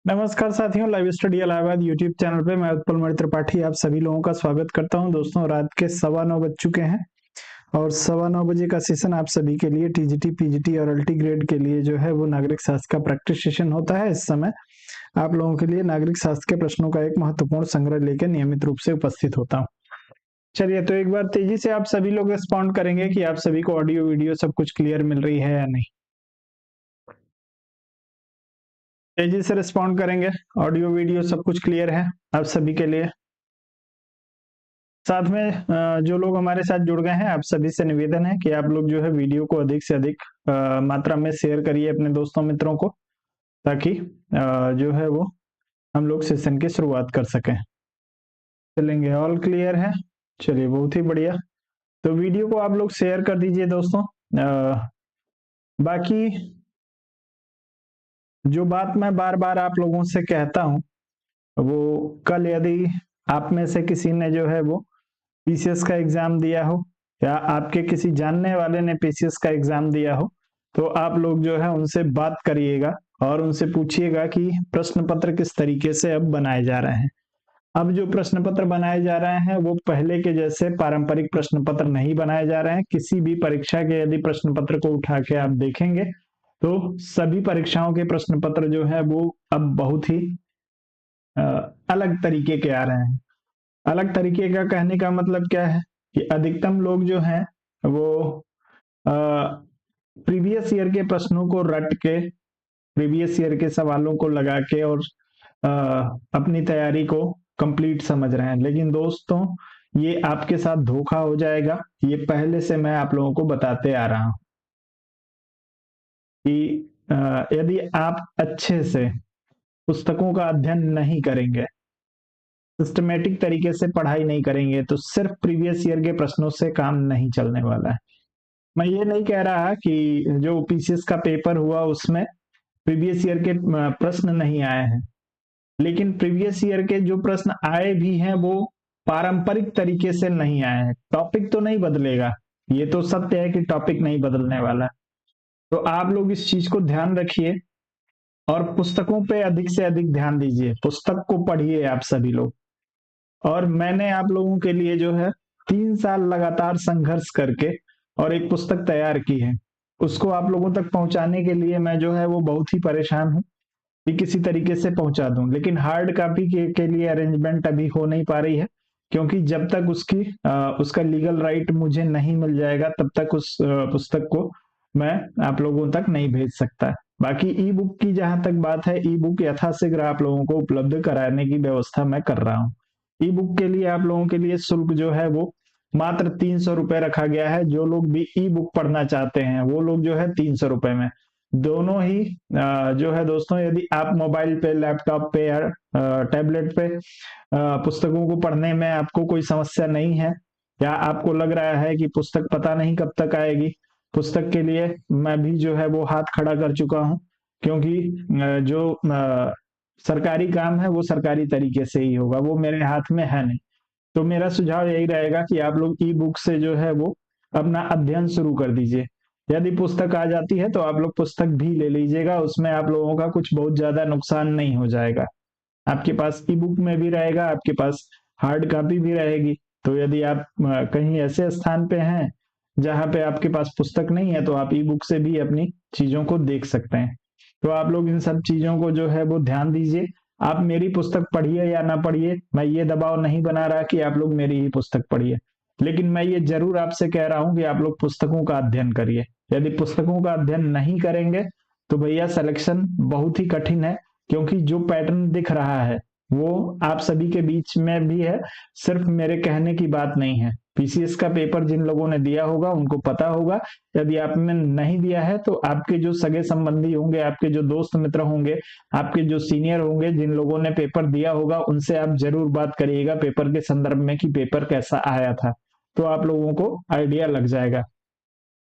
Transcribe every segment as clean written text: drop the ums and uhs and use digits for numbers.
नमस्कार साथियों, live study Allahabad YouTube channel पे मैं उत्पल मणि त्रिपाठी आप सभी लोगों का स्वागत करता हूं। दोस्तों, रात के 9:15 बज चुके हैं और 9:15 बजे का सेशन आप सभी के लिए टीजीटी, पीजीटी और अल्टी ग्रेड के लिए जो है वो नागरिक शास्त्र का प्रैक्टिस सेशन होता है। इस समय आप लोगों के लिए नागरिक शास्त्र के प्रश्नों का एक महत्वपूर्ण संग्रह लेकर नियमित रूप से उपस्थित होता हूँ। चलिए, तो एक बार तेजी से आप सभी लोग रिस्पॉन्ड करेंगे कि आप सभी को ऑडियो वीडियो सब कुछ क्लियर मिल रही है या नहीं। तेजी से रिस्पॉन्ड करेंगे। ऑडियो वीडियो सब कुछ क्लियर है आप सभी के लिए। साथ में जो लोग हमारे साथ जुड़ गए हैं, आप सभी से निवेदन है कि आप लोग जो है वीडियो को अधिक से अधिक मात्रा में शेयर करिए अपने दोस्तों मित्रों को, ताकि जो है वो हम लोग सेशन की शुरुआत कर सकें। चलेंगे, ऑल क्लियर है। चलिए, बहुत ही बढ़िया। तो वीडियो को आप लोग शेयर कर दीजिए दोस्तों। बाकी जो बात मैं बार बार आप लोगों से कहता हूँ, वो कल यदि आप में से किसी ने जो है वो पीसीएस का एग्जाम दिया हो या आपके किसी जानने वाले ने पीसीएस का एग्जाम दिया हो, तो आप लोग जो है उनसे बात करिएगा और उनसे पूछिएगा कि प्रश्न पत्र किस तरीके से अब बनाए जा रहे हैं। अब जो प्रश्न पत्र बनाए जा रहे हैं वो पहले के जैसे पारंपरिक प्रश्न पत्र नहीं बनाए जा रहे हैं। किसी भी परीक्षा के यदि प्रश्न पत्र को उठा के आप देखेंगे तो सभी परीक्षाओं के प्रश्न पत्र जो है वो अब बहुत ही अलग तरीके के आ रहे हैं। अलग तरीके का कहने का मतलब क्या है कि अधिकतम लोग जो हैं वो प्रीवियस ईयर के प्रश्नों को रट के, प्रीवियस ईयर के सवालों को लगा के और अपनी तैयारी को कंप्लीट समझ रहे हैं। लेकिन दोस्तों, ये आपके साथ धोखा हो जाएगा। ये पहले से मैं आप लोगों को बताते आ रहा हूं कि यदि आप अच्छे से पुस्तकों का अध्ययन नहीं करेंगे, सिस्टमेटिक तरीके से पढ़ाई नहीं करेंगे, तो सिर्फ प्रीवियस ईयर के प्रश्नों से काम नहीं चलने वाला है। मैं ये नहीं कह रहा कि जो पीसीएस का पेपर हुआ उसमें प्रीवियस ईयर के प्रश्न नहीं आए हैं, लेकिन प्रीवियस ईयर के जो प्रश्न आए भी हैं वो पारंपरिक तरीके से नहीं आए हैं। टॉपिक तो नहीं बदलेगा, ये तो सत्य है कि टॉपिक नहीं बदलने वाला। तो आप लोग इस चीज को ध्यान रखिए और पुस्तकों पे अधिक से अधिक ध्यान दीजिए। पुस्तक को पढ़िए आप सभी लोग। और मैंने आप लोगों के लिए जो है 3 साल लगातार संघर्ष करके और एक पुस्तक तैयार की है। उसको आप लोगों तक पहुंचाने के लिए मैं जो है वो बहुत ही परेशान हूँ कि किसी तरीके से पहुंचा दूं, लेकिन हार्ड कॉपी के लिए अरेंजमेंट अभी हो नहीं पा रही है, क्योंकि जब तक उसका लीगल राइट मुझे नहीं मिल जाएगा तब तक उस पुस्तक को मैं आप लोगों तक नहीं भेज सकता। बाकी ई बुक की जहां तक बात है, ई बुक यथाशीघ्र आप लोगों को उपलब्ध कराने की व्यवस्था मैं कर रहा हूँ। ई बुक के लिए आप लोगों के लिए शुल्क जो है वो मात्र 300 रुपए रखा गया है। जो लोग भी ई बुक पढ़ना चाहते हैं वो लोग जो है 300 रुपए में दोनों ही जो है दोस्तों, यदि आप मोबाइल पे, लैपटॉप पे या टैबलेट पे पुस्तकों को पढ़ने में आपको कोई समस्या नहीं है, या आपको लग रहा है कि पुस्तक पता नहीं कब तक आएगी, पुस्तक के लिए मैं भी जो है वो हाथ खड़ा कर चुका हूं, क्योंकि जो सरकारी काम है वो सरकारी तरीके से ही होगा, वो मेरे हाथ में है नहीं। तो मेरा सुझाव यही रहेगा कि आप लोग ई बुक से जो है वो अपना अध्ययन शुरू कर दीजिए। यदि पुस्तक आ जाती है तो आप लोग पुस्तक भी ले लीजिएगा, उसमें आप लोगों का कुछ बहुत ज्यादा नुकसान नहीं हो जाएगा। आपके पास ई बुक में भी रहेगा, आपके पास हार्ड कॉपी भी रहेगी। तो यदि आप कहीं ऐसे स्थान पे हैं जहां पे आपके पास पुस्तक नहीं है, तो आप ई बुक से भी अपनी चीजों को देख सकते हैं। तो आप लोग इन सब चीजों को जो है वो ध्यान दीजिए। आप मेरी पुस्तक पढ़िए या ना पढ़िए, मैं ये दबाव नहीं बना रहा कि आप लोग मेरी ही पुस्तक पढ़िए, लेकिन मैं ये जरूर आपसे कह रहा हूं कि आप लोग पुस्तकों का अध्ययन करिए। यदि पुस्तकों का अध्ययन नहीं करेंगे तो भैया सिलेक्शन बहुत ही कठिन है, क्योंकि जो पैटर्न दिख रहा है वो आप सभी के बीच में भी है, सिर्फ मेरे कहने की बात नहीं है। पीसीएस का पेपर जिन लोगों ने दिया होगा उनको पता होगा। यदि आपने नहीं दिया है तो आपके जो सगे संबंधी होंगे, आपके जो दोस्त मित्र होंगे, आपके जो सीनियर होंगे, जिन लोगों ने पेपर दिया होगा, उनसे आप जरूर बात करिएगा पेपर के संदर्भ में कि पेपर कैसा आया था, तो आप लोगों को आइडिया लग जाएगा।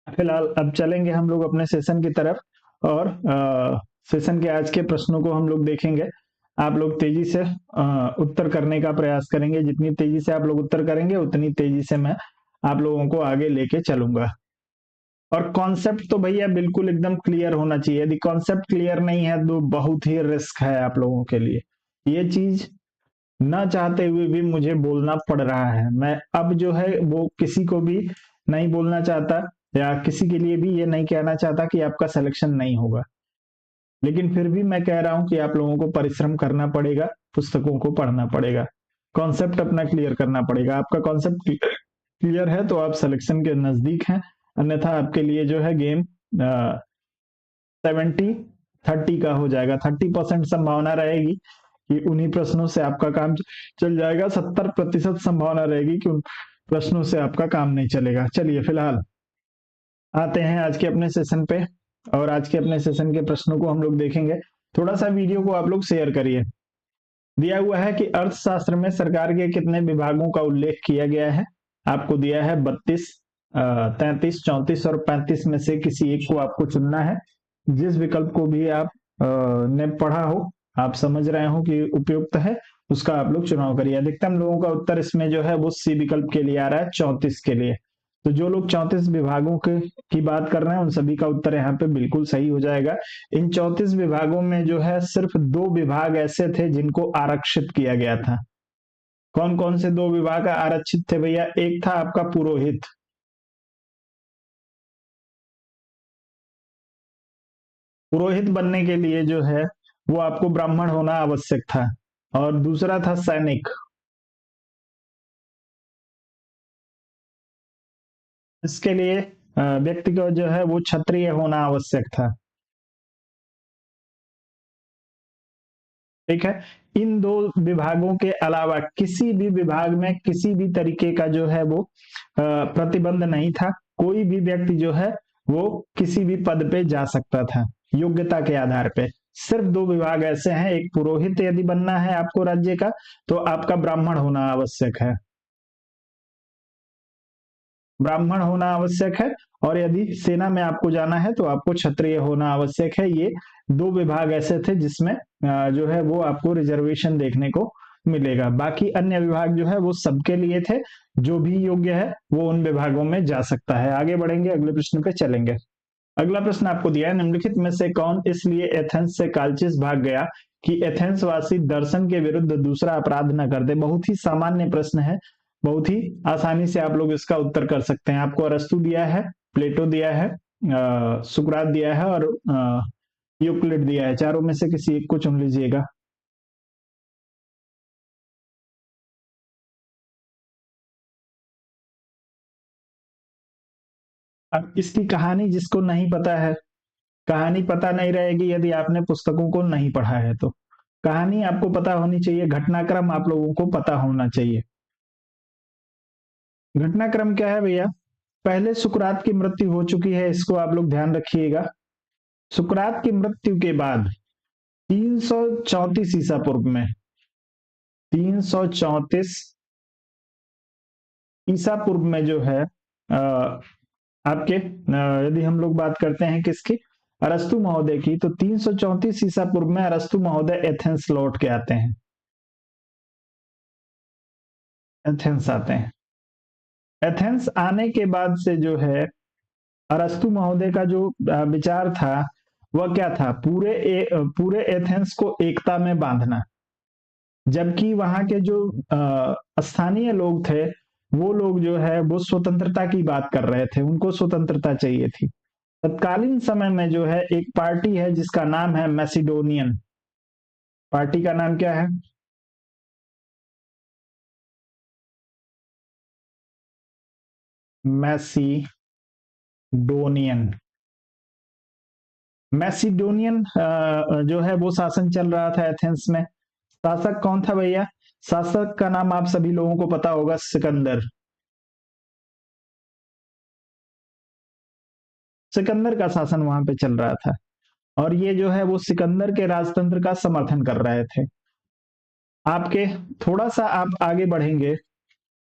फिलहाल अब चलेंगे हम लोग अपने सेशन की तरफ और सेशन के आज के प्रश्नों को हम लोग देखेंगे। आप लोग तेजी से उत्तर करने का प्रयास करेंगे। जितनी तेजी से आप लोग उत्तर करेंगे उतनी तेजी से मैं आप लोगों को आगे लेके चलूंगा। और कॉन्सेप्ट तो भैया बिल्कुल एकदम क्लियर होना चाहिए। यदि कॉन्सेप्ट क्लियर नहीं है तो बहुत ही रिस्क है आप लोगों के लिए। ये चीज ना चाहते हुए भी मुझे बोलना पड़ रहा है। मैं अब जो है वो किसी को भी नहीं बोलना चाहता, या किसी के लिए भी ये नहीं कहना चाहता कि आपका सिलेक्शन नहीं होगा, लेकिन फिर भी मैं कह रहा हूं कि आप लोगों को परिश्रम करना पड़ेगा, पुस्तकों को पढ़ना पड़ेगा, कॉन्सेप्ट अपना क्लियर करना पड़ेगा। आपका कॉन्सेप्ट क्लियर है तो आप सिलेक्शन के नजदीक हैं, अन्यथा आपके लिए जो है गेम 70-30 का हो जाएगा। 30% संभावना रहेगी कि उन्हीं प्रश्नों से आपका काम चल जाएगा, 70% संभावना रहेगी कि उन प्रश्नों से आपका काम नहीं चलेगा। चलिए फिलहाल आते हैं आज के अपने सेशन पे, और आज के अपने सेशन के प्रश्नों को हम लोग देखेंगे। थोड़ा सा वीडियो को आप लोग शेयर करिए। दिया हुआ है कि अर्थशास्त्र में सरकार के कितने विभागों का उल्लेख किया गया है। आपको दिया है 32, 33, 34 और 35 में से किसी एक को आपको चुनना है। जिस विकल्प को भी आप ने पढ़ा हो, आप समझ रहे हो कि उपयुक्त है, उसका आप लोग चुनाव करिए। अधिकतम लोगों का उत्तर इसमें जो है वो सी विकल्प के लिए आ रहा है, 34 के लिए। तो जो लोग 34 विभागों के की बात कर रहे हैं उन सभी का उत्तर यहाँ पे बिल्कुल सही हो जाएगा। इन 34 विभागों में जो है सिर्फ 2 विभाग ऐसे थे जिनको आरक्षित किया गया था। कौन कौन से 2 विभाग आरक्षित थे भैया? एक था आपका पुरोहित। पुरोहित बनने के लिए जो है वो आपको ब्राह्मण होना आवश्यक था। और दूसरा था सैनिक। इसके लिए व्यक्ति को जो है वो क्षत्रिय होना आवश्यक था। ठीक है। इन 2 विभागों के अलावा किसी भी विभाग में किसी भी तरीके का जो है वो प्रतिबंध नहीं था। कोई भी व्यक्ति जो है वो किसी भी पद पे जा सकता था योग्यता के आधार पे। सिर्फ 2 विभाग ऐसे हैं, एक पुरोहित यदि बनना है आपको राज्य का तो आपका ब्राह्मण होना आवश्यक है, ब्राह्मण होना आवश्यक है। और यदि सेना में आपको जाना है तो आपको क्षत्रिय होना आवश्यक है। ये 2 विभाग ऐसे थे जिसमें जो है वो आपको रिजर्वेशन देखने को मिलेगा। बाकी अन्य विभाग जो है वो सबके लिए थे, जो भी योग्य है वो उन विभागों में जा सकता है। आगे बढ़ेंगे, अगले प्रश्न पे चलेंगे। अगला प्रश्न आपको दिया है, निम्नलिखित में से कौन इसलिए एथेंस से कालचिस भाग गया कि एथेंस वासी दर्शन के विरुद्ध दूसरा अपराध न कर दे? बहुत ही सामान्य प्रश्न है, बहुत ही आसानी से आप लोग इसका उत्तर कर सकते हैं। आपको अरस्तु दिया है, प्लेटो दिया है, सुकरात दिया है और यूक्लिड दिया है। चारों में से किसी एक को चुन लीजिएगा। अब इसकी कहानी जिसको नहीं पता है, कहानी पता नहीं रहेगी यदि आपने पुस्तकों को नहीं पढ़ा है तो। कहानी आपको पता होनी चाहिए, घटनाक्रम आप लोगों को पता होना चाहिए। घटनाक्रम क्या है भैया? पहले सुकरात की मृत्यु हो चुकी है, इसको आप लोग ध्यान रखिएगा। सुकरात की मृत्यु के बाद 334 ईसा पूर्व में, 334 ईसा पूर्व में जो है आपके यदि हम लोग बात करते हैं किसकी, अरस्तु महोदय की, तो 334 ईसा पूर्व में अरस्तु महोदय एथेंस लौट के आते हैं, एथेंस आते हैं। एथेंस आने के बाद से जो है अरस्तु महोदय का जो विचार था वह क्या था? पूरे एथेंस को एकता में बांधना। जबकि वहां के जो स्थानीय लोग थे वो लोग जो है वो स्वतंत्रता की बात कर रहे थे, उनको स्वतंत्रता चाहिए थी। तत्कालीन समय में जो है एक पार्टी है जिसका नाम है मैसिडोनियन। पार्टी का नाम क्या है? मैसिडोनियन। मैसिडोनियन जो है वो शासन चल रहा था एथेंस में। शासक कौन था भैया? शासक का नाम आप सभी लोगों को पता होगा, सिकंदर। सिकंदर का शासन वहां पे चल रहा था, और ये जो है वो सिकंदर के राजतंत्र का समर्थन कर रहे थे। आपके थोड़ा सा आप आगे बढ़ेंगे,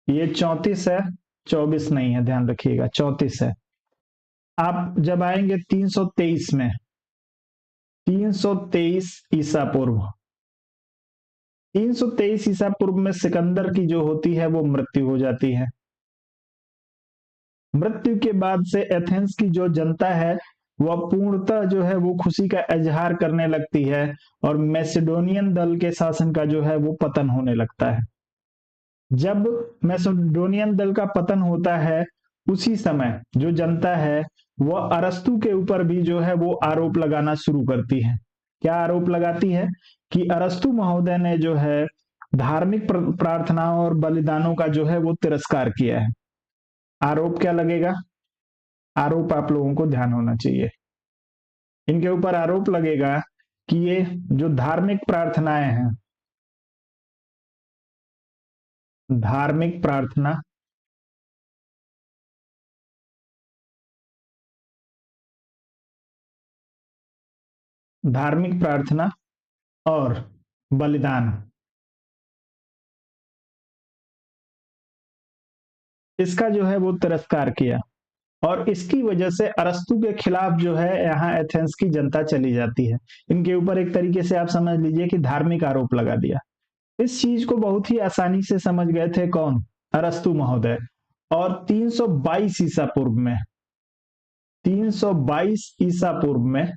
ये 34 है, 24 नहीं है, ध्यान रखिएगा 34 है। आप जब आएंगे 323 में, 323 ईसा पूर्व, 323 ईसा पूर्व में सिकंदर की जो होती है वो मृत्यु हो जाती है। मृत्यु के बाद से एथेंस की जो जनता है वह पूर्णतः जो है वो खुशी का इजहार करने लगती है और मैसेडोनियन दल के शासन का जो है वो पतन होने लगता है। जब मैसेडोनियन दल का पतन होता है उसी समय जो जनता है वह अरस्तु के ऊपर भी जो है वो आरोप लगाना शुरू करती है। क्या आरोप लगाती है कि अरस्तु महोदय ने जो है धार्मिक प्रार्थनाओं और बलिदानों का जो है वो तिरस्कार किया है। आरोप क्या लगेगा? आरोप आप लोगों को ध्यान होना चाहिए। इनके ऊपर आरोप लगेगा कि ये जो धार्मिक प्रार्थनाएं हैं, धार्मिक प्रार्थना धार्मिक प्रार्थना और बलिदान, इसका जो है वो तिरस्कार किया और इसकी वजह से अरस्तु के खिलाफ जो है यहाँ एथेंस की जनता चली जाती है। इनके ऊपर एक तरीके से आप समझ लीजिए कि धार्मिक आरोप लगा दिया। इस चीज को बहुत ही आसानी से समझ गए थे कौन? अरस्तु महोदय। और 322 ईसा पूर्व में 322 ईसा पूर्व में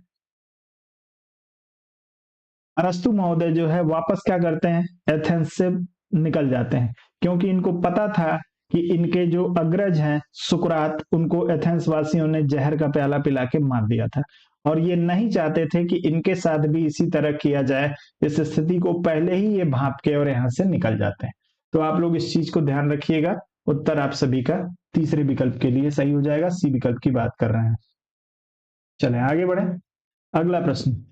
अरस्तु महोदय जो है वापस क्या करते हैं? एथेंस से निकल जाते हैं, क्योंकि इनको पता था कि इनके जो अग्रज हैं सुकरात, उनको एथेंस वासियों ने जहर का प्याला पिला के मार दिया था और ये नहीं चाहते थे कि इनके साथ भी इसी तरह किया जाए। इस स्थिति को पहले ही ये भांप के और यहां से निकल जाते हैं। तो आप लोग इस चीज को ध्यान रखिएगा। उत्तर आप सभी का तीसरे विकल्प के लिए सही हो जाएगा। सी विकल्प की बात कर रहे हैं। चलें आगे बढ़े। अगला प्रश्न,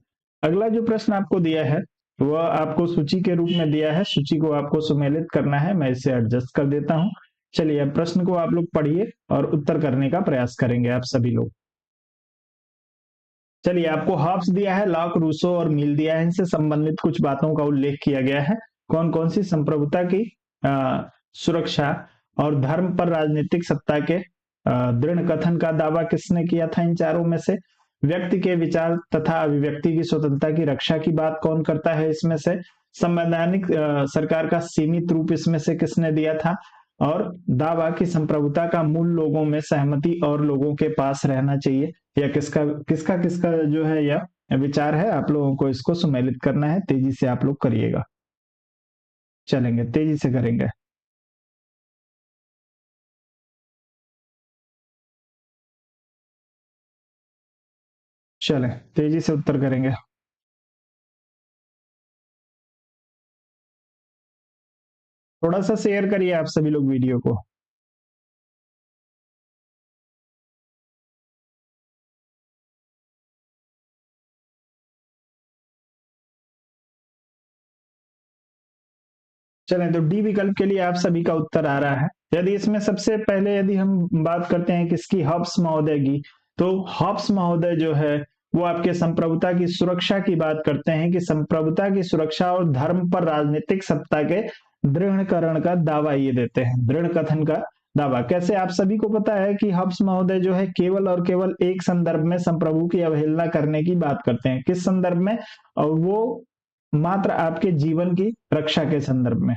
अगला जो प्रश्न आपको दिया है वह आपको सूची के रूप में दिया है। सूची को आपको सुमेलित करना है, मैं इसे एडजस्ट कर देता हूं। चलिए अब प्रश्न को आप लोग पढ़िए और उत्तर करने का प्रयास करेंगे आप सभी लोग। चलिए, आपको हॉब्स दिया है, लॉक, रूसो और मिल दिया है। इनसे संबंधित कुछ बातों का उल्लेख किया गया है। कौन कौन सी संप्रभुता की सुरक्षा और धर्म पर राजनीतिक सत्ता के दृढ़ कथन का दावा किसने किया था? इन चारों में से व्यक्ति के विचार तथा अभिव्यक्ति की स्वतंत्रता की रक्षा की बात कौन करता है? इसमें से संवैधानिक सरकार का सीमित रूप इसमें से किसने दिया था? और दावा की संप्रभुता का मूल लोगों में सहमति और लोगों के पास रहना चाहिए, या किसका किसका किसका जो है यह विचार है? आप लोगों को इसको सुमेलित करना है। तेजी से आप लोग करिएगा। चलेंगे, तेजी से करेंगे। चलें, तेजी से उत्तर करेंगे। थोड़ा सा शेयर करिए आप सभी लोग वीडियो को। चलें, तो डी विकल्प के लिए आप सभी का उत्तर आ रहा है। यदि इसमें सबसे पहले यदि हम बात करते हैं किसकी, हॉब्स महोदय की, तो हॉब्स महोदय जो है वो आपके संप्रभुता की सुरक्षा की बात करते हैं कि संप्रभुता की सुरक्षा और धर्म पर राजनीतिक सत्ता के दृढ़करण का दावा ये देते हैं, दृढ़ कथन का दावा। कैसे? आप सभी को पता है कि हॉब्स महोदय जो है केवल और केवल एक संदर्भ में संप्रभु की अवहेलना करने की बात करते हैं। किस संदर्भ में? और वो मात्र आपके जीवन की रक्षा के संदर्भ में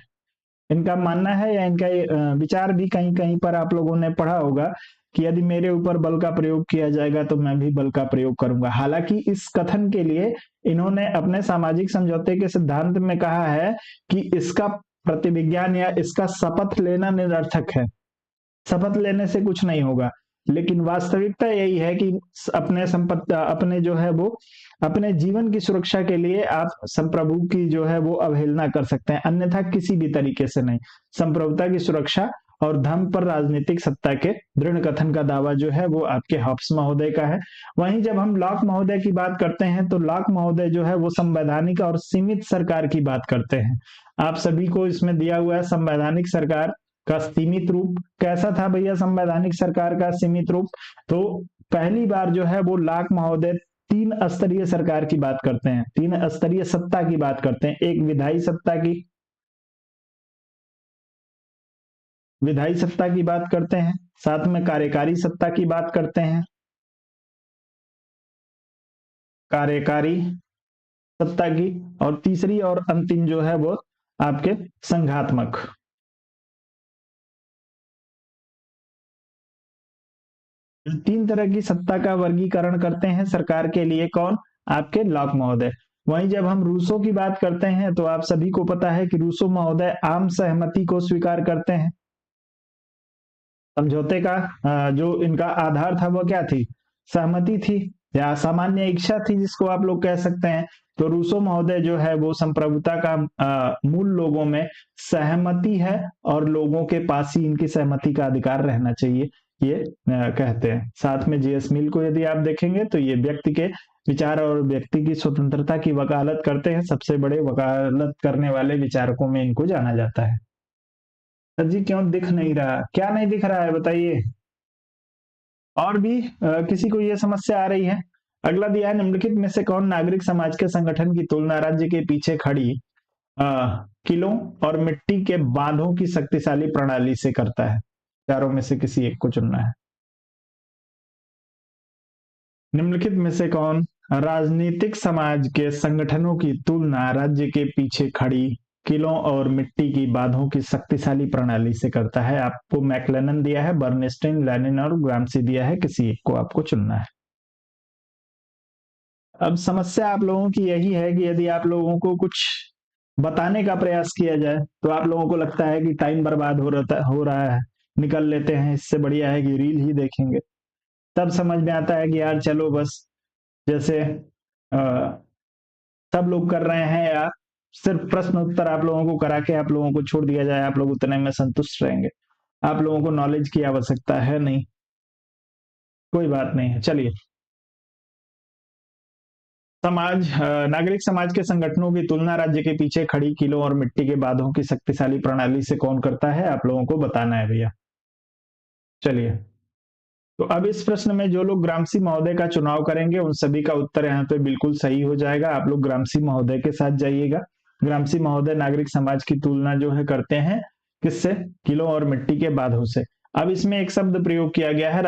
इनका मानना है, या इनका विचार भी कहीं कहीं पर आप लोगों ने पढ़ा होगा कि यदि मेरे ऊपर बल का प्रयोग किया जाएगा तो मैं भी बल का प्रयोग करूंगा। हालांकि इस कथन के लिए इन्होंने अपने सामाजिक समझौते के सिद्धांत में कहा है कि इसका प्रतिविज्ञान या इसका शपथ लेना निरर्थक है, शपथ लेने से कुछ नहीं होगा। लेकिन वास्तविकता यही है कि अपने संपत्ति, अपने जो है वो अपने जीवन की सुरक्षा के लिए आप संप्रभु की जो है वो अवहेलना कर सकते हैं, अन्यथा किसी भी तरीके से नहीं। संप्रभुता की सुरक्षा और धर्म पर राजनीतिक सत्ता के दृढ़ कथन का दावा जो है वो आपके हॉब्स महोदय का है। वहीं जब हम लॉक महोदय की बात करते हैं तो लॉक महोदय जो है वो संवैधानिक और सीमित सरकार की बात करते हैं। आप सभी को इसमें दिया हुआ है संवैधानिक सरकार का सीमित रूप। कैसा था भैया संवैधानिक सरकार का सीमित रूप? तो पहली बार जो है वो लाक महोदय तीन स्तरीय सरकार की बात करते हैं, तीन स्तरीय सत्ता की बात करते हैं। एक विधायी सत्ता की, विधायी सत्ता की बात करते हैं, साथ में कार्यकारी सत्ता की बात करते हैं, कार्यकारी सत्ता की, और तीसरी और अंतिम जो है वो आपके संघात्मक। तीन तरह की सत्ता का वर्गीकरण करते हैं सरकार के लिए कौन? आपके लॉक महोदय। वहीं जब हम रूसो की बात करते हैं तो आप सभी को पता है कि रूसो महोदय आम सहमति को स्वीकार करते हैं। समझौते का जो इनका आधार था वो क्या थी? सहमति थी या सामान्य इच्छा थी, जिसको आप लोग कह सकते हैं। तो रूसो महोदय जो है वो संप्रभुता का मूल लोगों में सहमति है और लोगों के पास ही इनकी सहमति का अधिकार रहना चाहिए, ये कहते हैं। साथ में जीएस मिल को यदि आप देखेंगे तो ये व्यक्ति के विचार और व्यक्ति की स्वतंत्रता की वकालत करते हैं। सबसे बड़े वकालत करने वाले विचारकों में इनको जाना जाता है। सर जी क्यों दिख नहीं रहा? क्या नहीं दिख रहा है बताइए? और भी किसी को ये समस्या आ रही है? अगला दिया है, निम्नलिखित में से कौन नागरिक समाज के संगठन की तुलना राज्य के पीछे खड़ी अ, किलों और मिट्टी के बांधों की शक्तिशाली प्रणाली से करता है? चारों में से किसी एक को चुनना है। निम्नलिखित में से कौन राजनीतिक समाज के संगठनों की तुलना राज्य के पीछे खड़ी किलों और मिट्टी की बांधों की शक्तिशाली प्रणाली से करता है? आपको मैक्लेनन दिया है, बर्नस्टीन, लेनिन और ग्राम्सी दिया है, किसी एक को आपको चुनना है। अब समस्या आप लोगों की यही है कि यदि आप लोगों को कुछ बताने का प्रयास किया जाए तो आप लोगों को लगता है कि टाइम बर्बाद हो रहा है, निकल लेते हैं, इससे बढ़िया है कि रील ही देखेंगे। तब समझ में आता है कि यार चलो बस, जैसे सब लोग कर रहे हैं यार, सिर्फ प्रश्न उत्तर आप लोगों को करा के आप लोगों को छोड़ दिया जाए, आप लोग उतने में संतुष्ट रहेंगे। आप लोगों को नॉलेज की आवश्यकता है नहीं। कोई बात नहीं है, चलिए। नागरिक समाज के संगठनों की तुलना राज्य के पीछे खड़ी किलों और मिट्टी के बांधों की शक्तिशाली प्रणाली से कौन करता है? आप लोगों को बताना है भैया। चलिए, तो अब इस प्रश्न में जो लोग ग्रामसी महोदय का चुनाव करेंगे उन सभी का उत्तर यहाँ पे बिल्कुल सही हो जाएगा। आप लोग ग्रामसी महोदय के साथ जाइएगा। ग्रामसी महोदय नागरिक समाज की तुलना जो है करते हैं किससे? किलों और मिट्टी के बांधों से। अब इसमें एक शब्द प्रयोग किया गया है,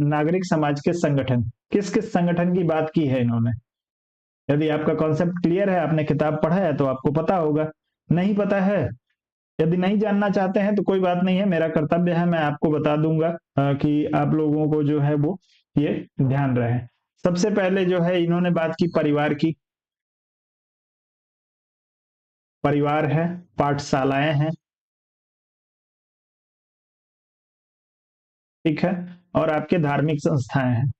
नागरिक समाज के संगठन। किस किस संगठन की बात की है इन्होंने? यदि आपका कॉन्सेप्ट क्लियर है, आपने किताब पढ़ा है, तो आपको पता होगा। नहीं पता है, यदि नहीं जानना चाहते हैं तो कोई बात नहीं है, मेरा कर्तव्य है, मैं आपको बता दूंगा कि आप लोगों को जो है वो ये ध्यान रहे। सबसे पहले जो है इन्होंने बात की परिवार की। परिवार है, पाठशालाएं हैं, ठीक है, और आपके धार्मिक संस्थाएं हैं।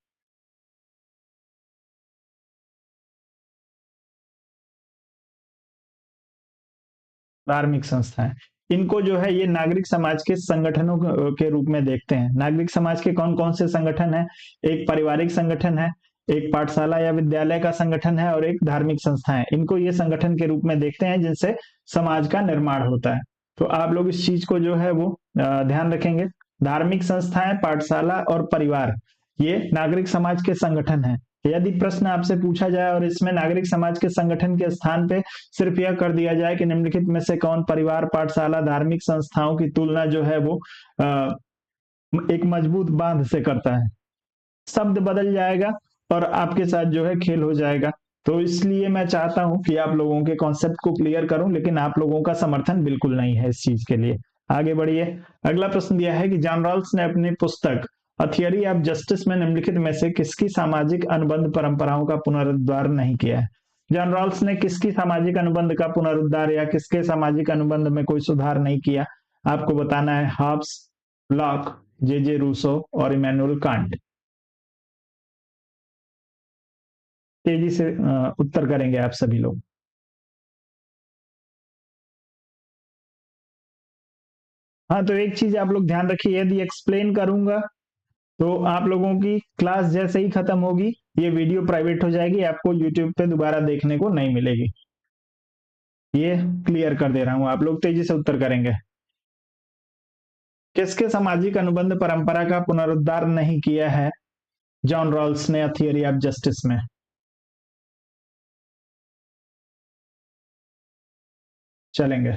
धार्मिक संस्थाएं, इनको जो है ये नागरिक समाज के संगठनों के रूप में देखते हैं। नागरिक समाज के कौन कौन से संगठन हैं? एक पारिवारिक संगठन है, एक पाठशाला या विद्यालय का संगठन है और एक धार्मिक संस्था है। इनको ये संगठन के रूप में देखते हैं जिनसे समाज का निर्माण होता है। तो आप लोग इस चीज को जो है वो ध्यान रखेंगे। धार्मिक संस्थाएं, पाठशाला और परिवार, ये नागरिक समाज के संगठन है। यदि प्रश्न आपसे पूछा जाए और इसमें नागरिक समाज के संगठन के स्थान पे सिर्फ यह कर दिया जाए कि निम्नलिखित में से कौन परिवार, पाठशाला, धार्मिक संस्थाओं की तुलना जो है वो अ, एक मजबूत बांध से करता है, शब्द बदल जाएगा और आपके साथ जो है खेल हो जाएगा। तो इसलिए मैं चाहता हूं कि आप लोगों के कॉन्सेप्ट को क्लियर करूं, लेकिन आप लोगों का समर्थन बिल्कुल नहीं है इस चीज के लिए। आगे बढ़िए। अगला प्रश्न दिया है कि जॉन रॉल्स ने अपनी पुस्तक अ थियरी ऑफ जस्टिस में निम्नलिखित में से किसकी सामाजिक अनुबंध परंपराओं का पुनरुद्धार नहीं किया है? जॉन रॉल्स ने किसकी सामाजिक अनुबंध का पुनरुद्धार या किसके सामाजिक अनुबंध में कोई सुधार नहीं किया? आपको बताना है। हॉब्स, लॉक, जे जे रूसो और इमैनुअल कांट। तेजी से उत्तर करेंगे आप सभी लोग। हाँ, तो एक चीज आप लोग ध्यान रखिए, यदि एक्सप्लेन करूंगा तो आप लोगों की क्लास जैसे ही खत्म होगी ये वीडियो प्राइवेट हो जाएगी, आपको यूट्यूब पे दोबारा देखने को नहीं मिलेगी। ये क्लियर कर दे रहा हूं, आप लोग तेजी से उत्तर करेंगे। किसके सामाजिक अनुबंध परंपरा का पुनरुद्धार नहीं किया है जॉन रॉल्स ने थियरी ऑफ जस्टिस में? चलेंगे।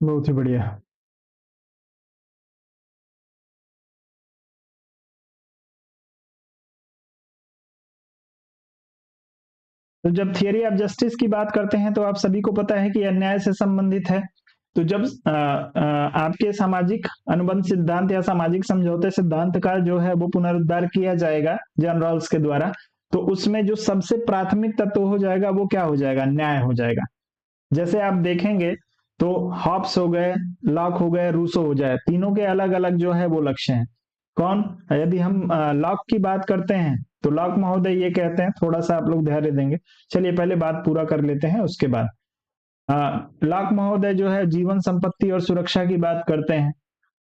बहुत ही बढ़िया। तो जब थियरी ऑफ जस्टिस की बात करते हैं तो आप सभी को पता है कि अन्याय से संबंधित है। तो जब आपके सामाजिक अनुबंध सिद्धांत या सामाजिक समझौते सिद्धांत का जो है वो पुनरुद्धार किया जाएगा जॉन रॉल्स के द्वारा, तो उसमें जो सबसे प्राथमिक तत्व हो जाएगा वो क्या हो जाएगा, न्याय हो जाएगा। जैसे आप देखेंगे तो हॉब्स हो गए, लॉक हो गए, रूसो हो जाए, तीनों के अलग अलग जो है वो लक्ष्य हैं। कौन, यदि हम लॉक की बात करते हैं तो लॉक महोदय ये कहते हैं, थोड़ा सा आप लोग धैर्य देंगे, चलिए पहले बात पूरा कर लेते हैं उसके बाद। लॉक महोदय जो है जीवन संपत्ति और सुरक्षा की बात करते हैं।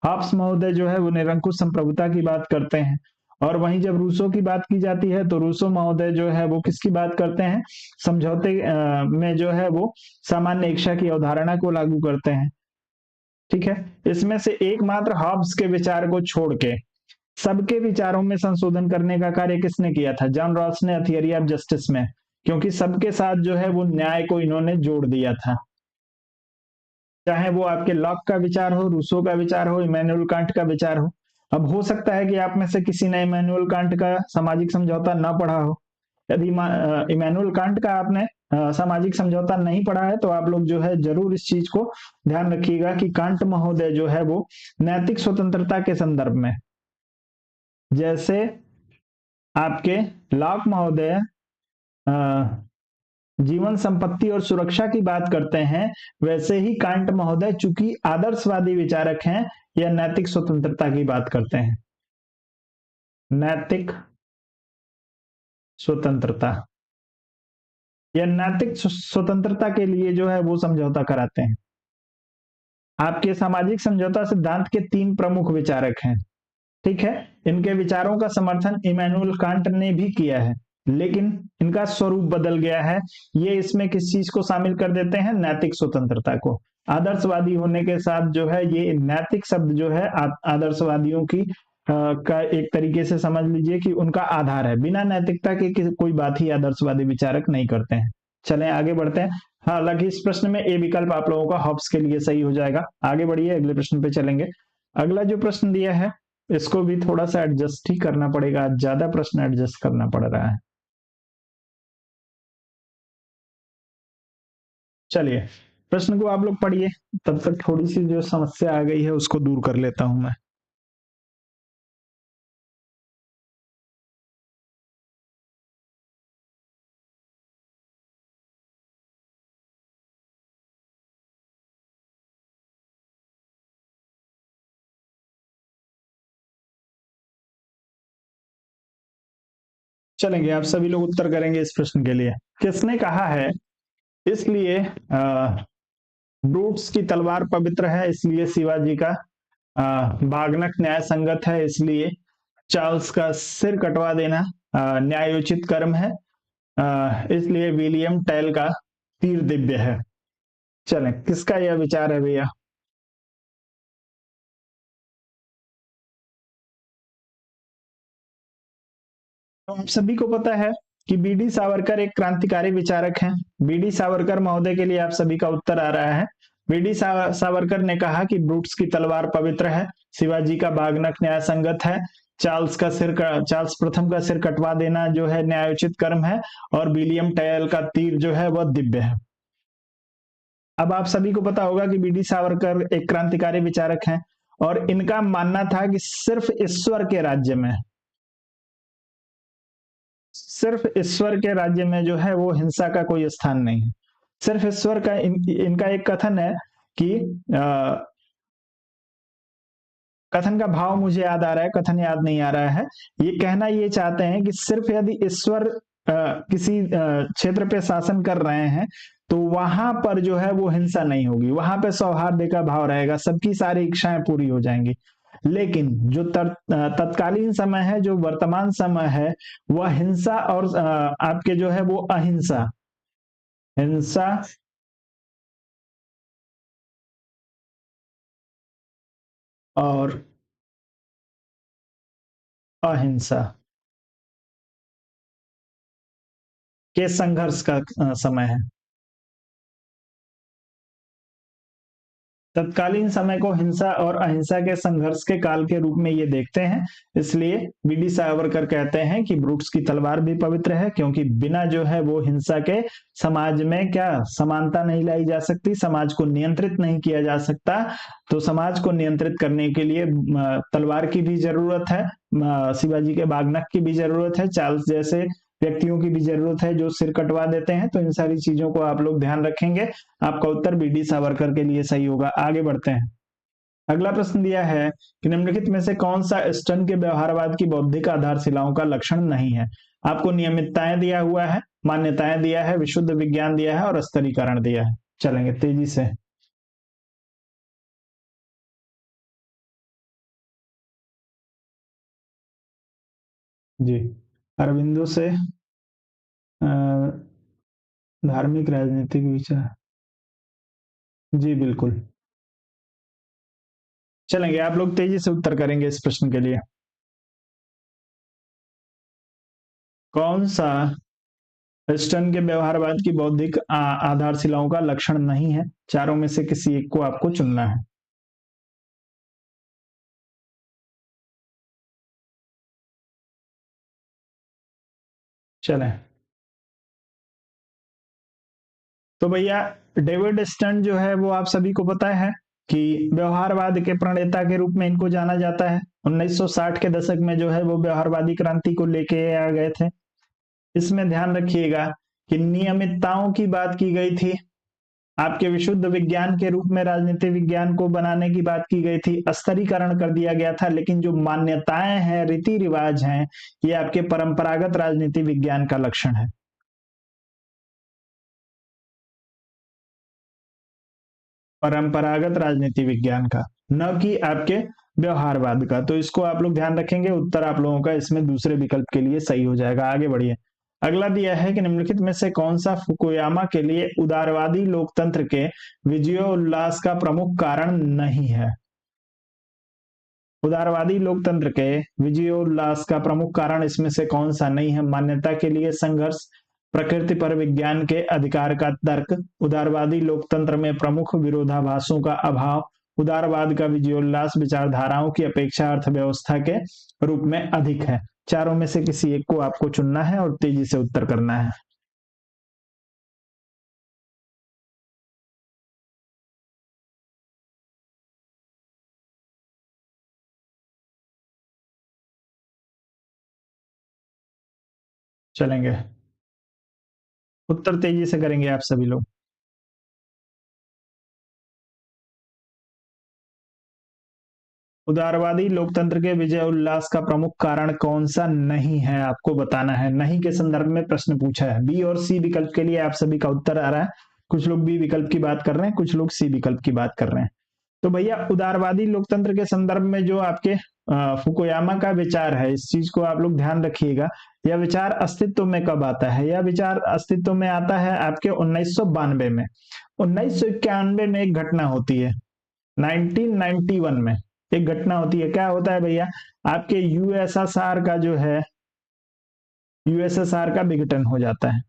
हॉब्स महोदय जो है वो निरंकुश संप्रभुता की बात करते हैं। और वहीं जब रूसो की बात की जाती है तो रूसो महोदय जो है वो किसकी बात करते हैं, समझौते में जो है वो सामान्य इच्छा की अवधारणा को लागू करते हैं। ठीक है, इसमें से एकमात्र हॉब्स के विचार को छोड़ के सबके विचारों में संशोधन करने का कार्य किसने किया था, जॉन रॉल्स ने थियरी ऑफ जस्टिस में, क्योंकि सबके साथ जो है वो न्याय को इन्होंने जोड़ दिया था। चाहे वो आपके लॉक का विचार हो, रूसो का विचार हो, इमैनुअल कांट का विचार हो। अब हो सकता है कि आप में से किसी ने इमैनुअल कांट का सामाजिक समझौता ना पढ़ा हो। यदि इमैनुअल कांट का आपने सामाजिक समझौता नहीं पढ़ा है तो आप लोग जो है जरूर इस चीज को ध्यान रखिएगा कि कांट महोदय जो है वो नैतिक स्वतंत्रता के संदर्भ में, जैसे आपके लॉक महोदय जीवन संपत्ति और सुरक्षा की बात करते हैं, वैसे ही कांट महोदय चूंकि आदर्शवादी विचारक हैं, या नैतिक स्वतंत्रता की बात करते हैं। नैतिक स्वतंत्रता, या नैतिक स्वतंत्रता के लिए जो है वो समझौता कराते हैं। आपके सामाजिक समझौता सिद्धांत के तीन प्रमुख विचारक हैं। ठीक है, इनके विचारों का समर्थन इमैनुअल कांट ने भी किया है, लेकिन इनका स्वरूप बदल गया है। ये इसमें किस चीज को शामिल कर देते हैं, नैतिक स्वतंत्रता को। आदर्शवादी होने के साथ जो है ये नैतिक शब्द जो है आदर्शवादियों की का एक तरीके से समझ लीजिए कि उनका आधार है। बिना नैतिकता के कोई बात ही आदर्शवादी विचारक नहीं करते हैं। चलें आगे बढ़ते हैं। हालांकि इस प्रश्न में ए विकल्प आप लोगों का हॉब्स के लिए सही हो जाएगा। आगे बढ़िए, अगले प्रश्न पे चलेंगे। अगला जो प्रश्न दिया है इसको भी थोड़ा सा एडजस्ट ही करना पड़ेगा, ज्यादा प्रश्न एडजस्ट करना पड़ रहा है। चलिए प्रश्न को आप लोग पढ़िए, तब तक थोड़ी सी जो समस्या आ गई है उसको दूर कर लेता हूं मैं। चलेंगे, आप सभी लोग उत्तर करेंगे इस प्रश्न के लिए। किसने कहा है, इसलिए ब्रूट्स की तलवार पवित्र है, इसलिए शिवाजी का बागनक न्याय संगत है, इसलिए चार्ल्स का सिर कटवा देना न्यायोचित कर्म है, इसलिए विलियम टेल का तीर दिव्य है। चलें, किसका यह विचार है भैया? तो आप सभी को पता है कि बीडी सावरकर एक क्रांतिकारी विचारक हैं। बीडी सावरकर महोदय के लिए आप सभी का उत्तर आ रहा है। बीडी सावरकर ने कहा कि ब्रूट्स की तलवार पवित्र है, शिवाजी का बागनक न्याय संगत है, चार्ल्स प्रथम का सिर कटवा देना जो है न्यायोचित कर्म है, और विलियम टेल का तीर जो है वह दिव्य है। अब आप सभी को पता होगा कि बीडी सावरकर एक क्रांतिकारी विचारक हैं, और इनका मानना था कि सिर्फ ईश्वर के राज्य में जो है वो हिंसा का कोई स्थान नहीं है। सिर्फ ईश्वर का इनका एक कथन है कि कथन का भाव मुझे याद आ रहा है, कथन याद नहीं आ रहा है। ये कहना ये चाहते हैं कि सिर्फ यदि ईश्वर किसी क्षेत्र पे शासन कर रहे हैं तो वहां पर जो है वो हिंसा नहीं होगी, वहां पे सौहार्द का भाव रहेगा, सबकी सारी इच्छाएं पूरी हो जाएंगी। लेकिन जो तत्कालीन समय है, जो वर्तमान समय है, वह हिंसा और आपके जो है वो अहिंसा, हिंसा और अहिंसा के संघर्ष का समय है। तत्कालीन समय को हिंसा और अहिंसा के संघर्ष के काल के रूप में ये देखते हैं। इसलिए बीडी सावरकर कहते हैं कि ब्रूट्स की तलवार भी पवित्र है, क्योंकि बिना जो है वो हिंसा के समाज में क्या समानता नहीं लाई जा सकती, समाज को नियंत्रित नहीं किया जा सकता। तो समाज को नियंत्रित करने के लिए तलवार की भी जरूरत है, शिवाजी के बागनक की भी जरूरत है, चार्ल्स जैसे व्यक्तियों की भी जरूरत है जो सिर कटवा देते हैं। तो इन सारी चीजों को आप लोग ध्यान रखेंगे। आपका उत्तर बीडी सावरकर के लिए सही होगा। आगे बढ़ते हैं। अगला प्रश्न दिया है कि निम्नलिखित में से कौन सा स्टर्न के व्यवहारवाद की बौद्धिक आधारशिलाओं का लक्षण नहीं है। आपको नियमितताएं दिया हुआ है, मान्यताएं दिया है, विशुद्ध विज्ञान दिया है और स्तरीकरण दिया है। चलेंगे तेजी से। जी, अरविंदो से धार्मिक राजनीतिक विचार, जी बिल्कुल। चलेंगे, आप लोग तेजी से उत्तर करेंगे इस प्रश्न के लिए। कौन सा स्टर्न के व्यवहारवाद की बौद्धिक आधारशिलाओं का लक्षण नहीं है? चारों में से किसी एक को आपको चुनना है। चलें, तो भैया डेविड स्टर्न जो है वो आप सभी को पता है कि व्यवहारवाद के प्रणेता के रूप में इनको जाना जाता है। 1960 के दशक में जो है वो व्यवहारवादी क्रांति को लेके आ गए थे। इसमें ध्यान रखिएगा कि नियमितताओं की बात की गई थी, आपके विशुद्ध विज्ञान के रूप में राजनीति विज्ञान को बनाने की बात की गई थी, स्तरीकरण कर दिया गया था। लेकिन जो मान्यताएं हैं, रीति रिवाज हैं, ये आपके परंपरागत राजनीति विज्ञान का लक्षण है। परंपरागत राजनीति विज्ञान का, न कि आपके व्यवहारवाद का। तो इसको आप लोग ध्यान रखेंगे। उत्तर आप लोगों का इसमें दूसरे विकल्प के लिए सही हो जाएगा। आगे बढ़िए। अगला दिया है कि निम्नलिखित में से कौन सा फुकुयामा के लिए उदारवादी लोकतंत्र के विजयोल्लास का प्रमुख कारण नहीं है? उदारवादी लोकतंत्र के विजयोल्लास का प्रमुख कारण इसमें से कौन सा नहीं है? मान्यता के लिए संघर्ष, प्रकृति पर विज्ञान के अधिकार का तर्क, उदारवादी लोकतंत्र में प्रमुख विरोधाभासों का अभाव, उदारवाद का विजयोल्लास विचारधाराओं की अपेक्षा अर्थव्यवस्था के रूप में अधिक है। चारों में से किसी एक को आपको चुनना है और तेजी से उत्तर करना है। चलेंगे, उत्तर तेजी से करेंगे आप सभी लोग। उदारवादी लोकतंत्र के विजय उल्लास का प्रमुख कारण कौन सा नहीं है, आपको बताना है। नहीं के संदर्भ में प्रश्न पूछा है। बी और सी विकल्प के लिए आप सभी का उत्तर आ रहा है। कुछ लोग बी विकल्प की बात कर रहे हैं, कुछ लोग सी विकल्प की बात कर रहे हैं। तो भैया उदारवादी लोकतंत्र के संदर्भ में जो आपके फुकुयामा का विचार है, इस चीज को आप लोग ध्यान रखिएगा। यह विचार अस्तित्व में कब आता है? यह विचार अस्तित्व में आता है आपके 1992 में। 1991 में एक घटना होती है, 1991 में एक घटना होती है। क्या होता है भैया? आपके यूएसएसआर का जो है, यूएसएसआर का विघटन हो जाता है।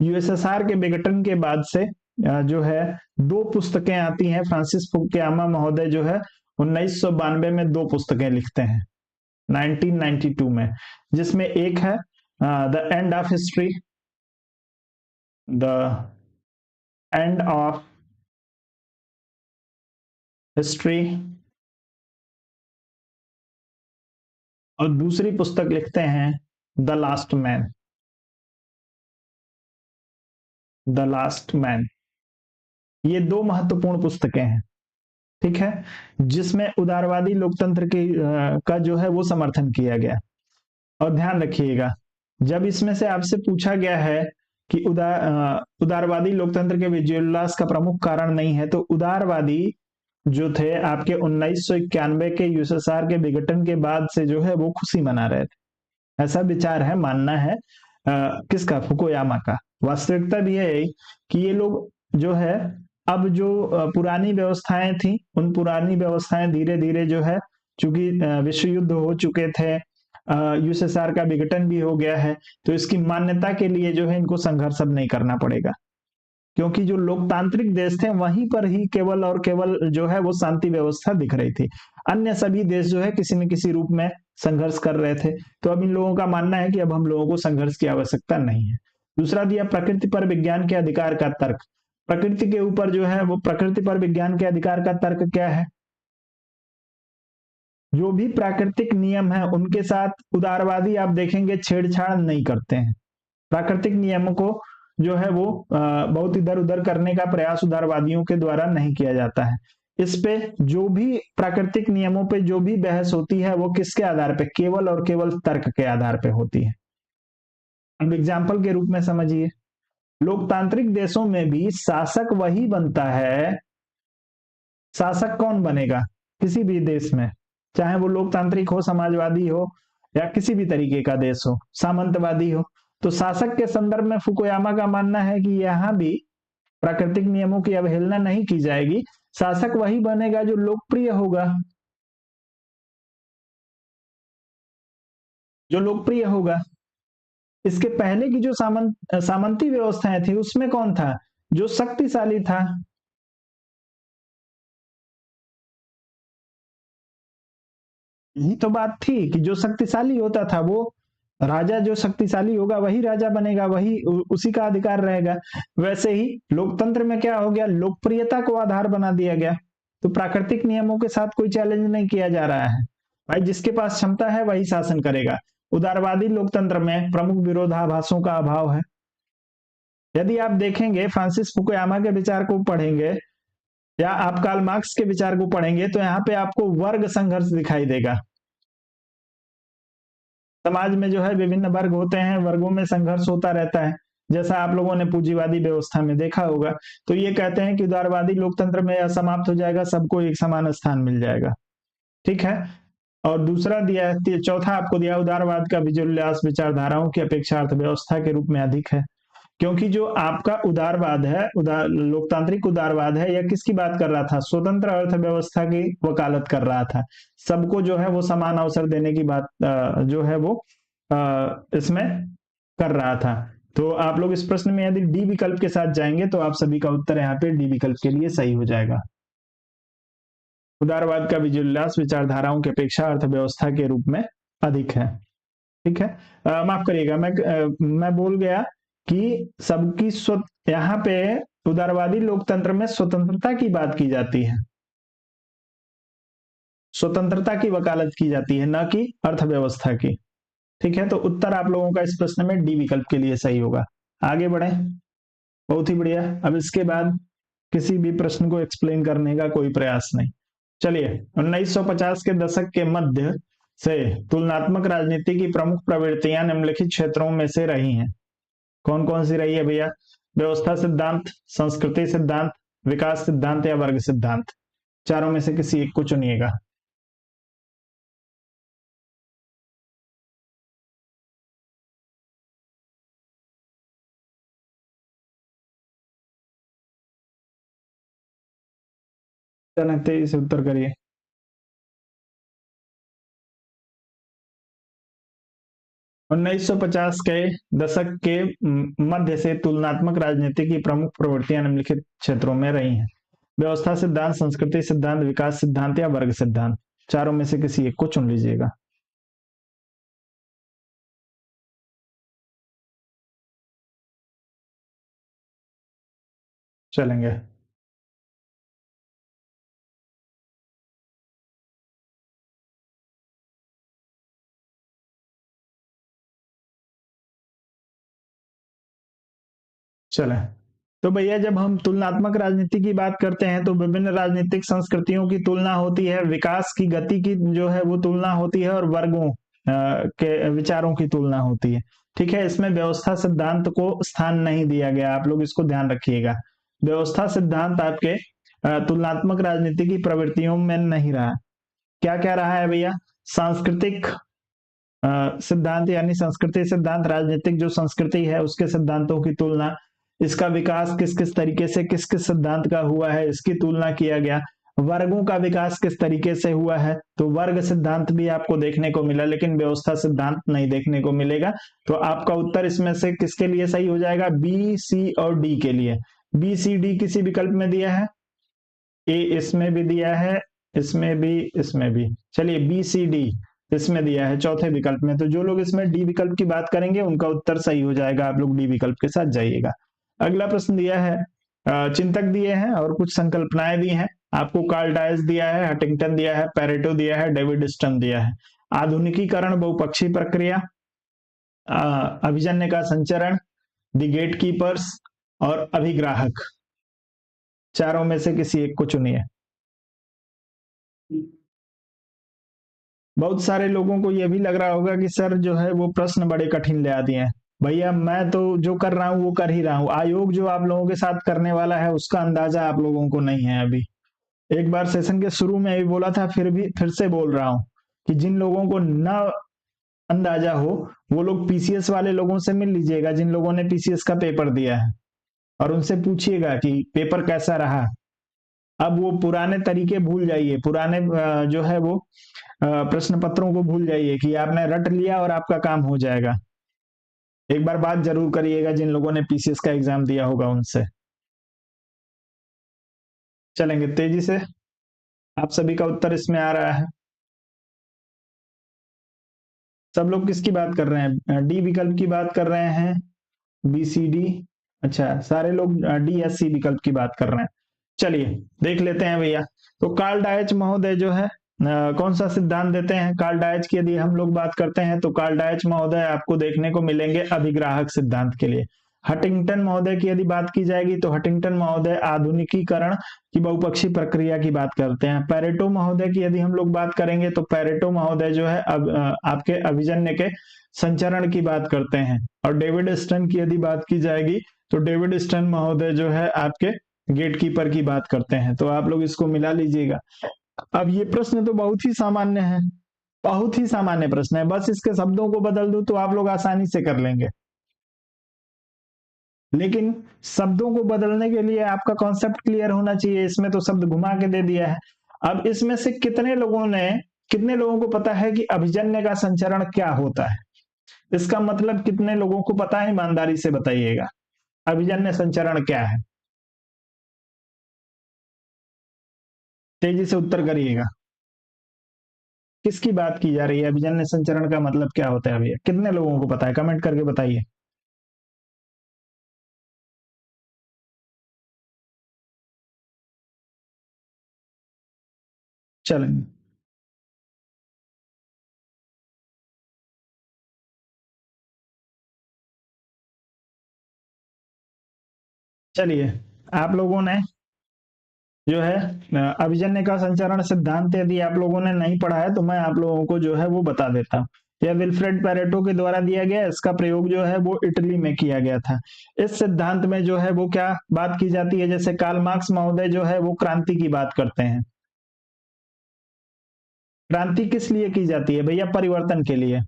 यूएसएसआर के विघटन के बाद से जो है दो पुस्तकें आती हैं। फ्रांसिस फुकुयामा महोदय जो है 1992 में दो पुस्तकें लिखते हैं, 1992 में, जिसमें एक है the end of history, the end of history, और दूसरी पुस्तक लिखते हैं the last man, the last man. ये दो महत्वपूर्ण पुस्तकें हैं, ठीक है, जिसमें उदारवादी लोकतंत्र के का जो है वो समर्थन किया गया। और ध्यान रखिएगा, जब इसमें से आपसे पूछा गया है कि उदारवादी लोकतंत्र के विजयोल्लास का प्रमुख कारण नहीं है, तो उदारवादी जो थे आपके 1991 के यूएसएसआर के विघटन के बाद से जो है वो खुशी मना रहे थे। ऐसा विचार है, मानना है किसका? फुकुयामा का। वास्तविकता भी है कि ये लोग जो है अब जो पुरानी व्यवस्थाएं थी, उन पुरानी व्यवस्थाएं धीरे धीरे जो है, चूंकि विश्व युद्ध हो चुके थे, यूएसएसआर का विघटन भी हो गया है, तो इसकी मान्यता के लिए जो है इनको संघर्ष अब नहीं करना पड़ेगा, क्योंकि जो लोकतांत्रिक देश थे वहीं पर ही केवल और केवल जो है वो शांति व्यवस्था दिख रही थी। अन्य सभी देश जो है किसी न किसी रूप में संघर्ष कर रहे थे। तो अब इन लोगों का मानना है कि अब हम लोगों को संघर्ष की आवश्यकता नहीं है। दूसरा दिया प्रकृति पर विज्ञान के अधिकार का तर्क। प्रकृति के ऊपर जो है वो प्रकृति पर विज्ञान के अधिकार का तर्क क्या है? जो भी प्राकृतिक नियम है उनके साथ उदारवादी आप देखेंगे छेड़छाड़ नहीं करते हैं। प्राकृतिक नियमों को जो है वो बहुत इधर उधर करने का प्रयास उदारवादियों के द्वारा नहीं किया जाता है। इस पे जो भी प्राकृतिक नियमों पे जो भी बहस होती है वो किसके आधार पे? केवल और केवल तर्क के आधार पे होती है। अब एग्जाम्पल के रूप में समझिए, लोकतांत्रिक देशों में भी शासक वही बनता है। शासक कौन बनेगा किसी भी देश में, चाहे वो लोकतांत्रिक हो, समाजवादी हो या किसी भी तरीके का देश हो, सामंतवादी हो। तो शासक के संदर्भ में फुकुयामा का मानना है कि यहां भी प्राकृतिक नियमों की अवहेलना नहीं की जाएगी। शासक वही बनेगा जो लोकप्रिय होगा, जो लोकप्रिय होगा। इसके पहले की जो सामंती व्यवस्थाएं थी उसमें कौन था? जो शक्तिशाली था। यही तो बात थी कि जो शक्तिशाली होता था वो राजा, जो शक्तिशाली होगा वही राजा बनेगा, वही उसी का अधिकार रहेगा। वैसे ही लोकतंत्र में क्या हो गया? लोकप्रियता को आधार बना दिया गया। तो प्राकृतिक नियमों के साथ कोई चैलेंज नहीं किया जा रहा है भाई, जिसके पास क्षमता है वही शासन करेगा। उदारवादी लोकतंत्र में प्रमुख विरोधाभासों का अभाव है। यदि आप देखेंगे फ्रांसिस फुकुयामा के विचार को पढ़ेंगे या आप कार्ल मार्क्स के विचार को पढ़ेंगे तो यहाँ पे आपको वर्ग संघर्ष दिखाई देगा। समाज में जो है विभिन्न वर्ग होते हैं, वर्गों में संघर्ष होता रहता है, जैसा आप लोगों ने पूंजीवादी व्यवस्था में देखा होगा। तो ये कहते हैं कि उदारवादी लोकतंत्र में यह समाप्त हो जाएगा, सबको एक समान स्थान मिल जाएगा। ठीक है। और दूसरा दिया है, चौथा आपको दिया, उदारवाद का विजयोल्लास विचारधाराओं की अपेक्षा अर्थव्यवस्था के रूप में अधिक है। क्योंकि जो आपका उदारवाद है, लोकतांत्रिक उदारवाद है, यह किसकी बात कर रहा था? स्वतंत्र अर्थव्यवस्था की वकालत कर रहा था। सबको जो है वो समान अवसर देने की बात जो है वो इसमें कर रहा था। तो आप लोग इस प्रश्न में यदि डी विकल्प के साथ जाएंगे तो आप सभी का उत्तर यहाँ पे डी विकल्प के लिए सही हो जाएगा। उदारवाद का विजयोल्लास विचारधाराओं की अपेक्षा अर्थव्यवस्था के रूप में अधिक है। ठीक है। माफ करिएगा, मैं बोल गया कि सबकी यहाँ पे उदारवादी लोकतंत्र में स्वतंत्रता की बात की जाती है, स्वतंत्रता की वकालत की जाती है, न कि अर्थव्यवस्था की। ठीक है। तो उत्तर आप लोगों का इस प्रश्न में डी विकल्प के लिए सही होगा। आगे बढ़े। बहुत ही बढ़िया। अब इसके बाद किसी भी प्रश्न को एक्सप्लेन करने का कोई प्रयास नहीं। चलिए, 1950 के दशक के मध्य से तुलनात्मक राजनीति की प्रमुख प्रवृत्तियां निम्नलिखित क्षेत्रों में से रही हैं। कौन कौन सी रही है भैया? व्यवस्था सिद्धांत, संस्कृति सिद्धांत, विकास सिद्धांत या वर्ग सिद्धांत। चारों में से किसी एक को चुनिएगा। तेजी से उत्तर करिए। उन्नीस सौ 50 के दशक के मध्य से तुलनात्मक राजनीति की प्रमुख प्रवृत्तियां निम्नलिखित क्षेत्रों में रही हैं। व्यवस्था सिद्धांत, संस्कृति सिद्धांत, विकास सिद्धांत या वर्ग सिद्धांत। चारों में से किसी एक को चुन लीजिएगा। चलेंगे। चले। तो भैया जब हम तुलनात्मक राजनीति की बात करते हैं तो विभिन्न राजनीतिक संस्कृतियों की तुलना होती है, विकास की गति की जो है वो तुलना होती है, और वर्गों के विचारों की तुलना होती है। ठीक है। इसमें व्यवस्था सिद्धांत को स्थान नहीं दिया गया, आप लोग इसको ध्यान रखिएगा। व्यवस्था सिद्धांत आपके तुलनात्मक राजनीति की प्रवृत्तियों में नहीं रहा। क्या क्या रहा है भैया? सांस्कृतिक सिद्धांत यानी संस्कृति सिद्धांत, राजनीतिक जो संस्कृति है उसके सिद्धांतों की तुलना, इसका विकास किस किस तरीके से किस किस सिद्धांत का हुआ है इसकी तुलना किया गया। वर्गों का विकास किस तरीके से हुआ है, तो वर्ग सिद्धांत भी आपको देखने को मिला, लेकिन व्यवस्था सिद्धांत नहीं देखने को मिलेगा। तो आपका उत्तर इसमें से किसके लिए सही हो जाएगा? बी, सी और डी के लिए। बी सी डी किसी विकल्प में दिया है, ए इसमें भी दिया है, इसमें भी, इसमें भी। चलिए बी सी डी इसमें दिया है चौथे विकल्प में, तो जो लोग इसमें डी विकल्प की बात करेंगे उनका उत्तर सही हो जाएगा, आप लोग डी विकल्प के साथ जाइएगा। अगला प्रश्न दिया है, चिंतक दिए हैं और कुछ संकल्पनाएं दी हैं आपको। कार्ल डायस दिया है, हंटिंगटन दिया है, पेरेटो दिया है, डेविड स्टर्न दिया है। आधुनिकीकरण, बहुपक्षीय प्रक्रिया, अभिजन्य का संचरण, द गेट कीपर्स और अभिग्राहक, चारों में से किसी एक को चुनिए। बहुत सारे लोगों को यह भी लग रहा होगा कि सर जो है वो प्रश्न बड़े कठिन ले आते हैं। भैया मैं तो जो कर रहा हूं वो कर ही रहा हूं, आयोग जो आप लोगों के साथ करने वाला है उसका अंदाजा आप लोगों को नहीं है अभी। एक बार सेशन के शुरू में भी बोला था, फिर से बोल रहा हूं कि जिन लोगों को न अंदाजा हो वो लोग पीसीएस वाले लोगों से मिल लीजिएगा, जिन लोगों ने पीसीएस का पेपर दिया है, और उनसे पूछिएगा कि पेपर कैसा रहा। अब वो पुराने तरीके भूल जाइए, पुराने जो है वो प्रश्न पत्रों को भूल जाइए कि आपने रट लिया और आपका काम हो जाएगा। एक बार बात जरूर करिएगा जिन लोगों ने पीसीएस का एग्जाम दिया होगा उनसे। चलेंगे तेजी से, आप सभी का उत्तर इसमें आ रहा है। सब लोग किसकी बात कर रहे हैं? डी विकल्प की बात कर रहे हैं, बी सी डी, अच्छा सारे लोग डी एस सी विकल्प की बात कर रहे हैं। चलिए देख लेते हैं भैया। तो कार्ल डायच महोदय जो है कौन सा सिद्धांत देते हैं? कार्ल डायच की यदि हम लोग बात करते हैं तो कार्ल डायच महोदय आपको देखने को मिलेंगे अभिग्राहक सिद्धांत के लिए। हंटिंगटन महोदय की यदि बात की जाएगी तो हंटिंगटन महोदय आधुनिकीकरण की बहुपक्षीय प्रक्रिया की बात करते हैं। पेरेटो महोदय की यदि हम लोग बात करेंगे तो पेरेटो महोदय जो है आपके अभिजन्य के संचरण की बात करते हैं। और डेविड स्टर्न की यदि बात की जाएगी तो डेविड स्टर्न महोदय जो है आपके गेटकीपर की बात करते हैं। तो आप लोग इसको मिला लीजिएगा। अब ये प्रश्न तो बहुत ही सामान्य है, बहुत ही सामान्य प्रश्न है, बस इसके शब्दों को बदल दूं तो आप लोग आसानी से कर लेंगे। लेकिन शब्दों को बदलने के लिए आपका कॉन्सेप्ट क्लियर होना चाहिए। इसमें तो शब्द घुमा के दे दिया है। अब इसमें से कितने लोगों को पता है कि अभिजन्य का संचरण क्या होता है? इसका मतलब कितने लोगों को पता है? ईमानदारी से बताइएगा, अभिजन्य संचरण क्या है? तेजी से उत्तर करिएगा। किसकी बात की जा रही है? अभिजन्य संचरण का मतलब क्या होता है भैया? कितने लोगों को पता है? कमेंट करके बताइए। चलेंगे, चलिए आप लोगों ने जो है अभिजन्य का संचरण सिद्धांत यदि आप लोगों ने नहीं पढ़ा है तो मैं आप लोगों को जो है वो बता देता हूँ। यह विल्फ्रेड पेरेटो के द्वारा दिया गया, इसका प्रयोग जो है वो इटली में किया गया था। इस सिद्धांत में जो है वो क्या बात की जाती है? जैसे कार्ल मार्क्स महोदय जो है वो क्रांति की बात करते हैं। क्रांति किस लिए की जाती है भैया? परिवर्तन के लिए।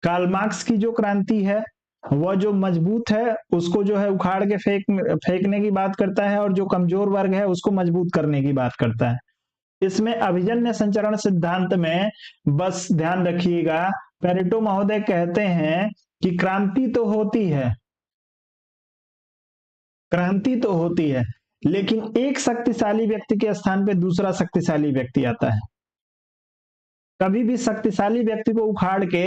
कार्ल मार्क्स की जो क्रांति है वह जो मजबूत है उसको जो है उखाड़ के फेंकने की बात करता है, और जो कमजोर वर्ग है उसको मजबूत करने की बात करता है। इसमें अभिजन्य संचरण सिद्धांत में बस ध्यान रखिएगा, पेरेटो महोदय कहते हैं कि क्रांति तो होती है, क्रांति तो होती है, लेकिन एक शक्तिशाली व्यक्ति के स्थान पे दूसरा शक्तिशाली व्यक्ति आता है। कभी भी शक्तिशाली व्यक्ति को उखाड़ के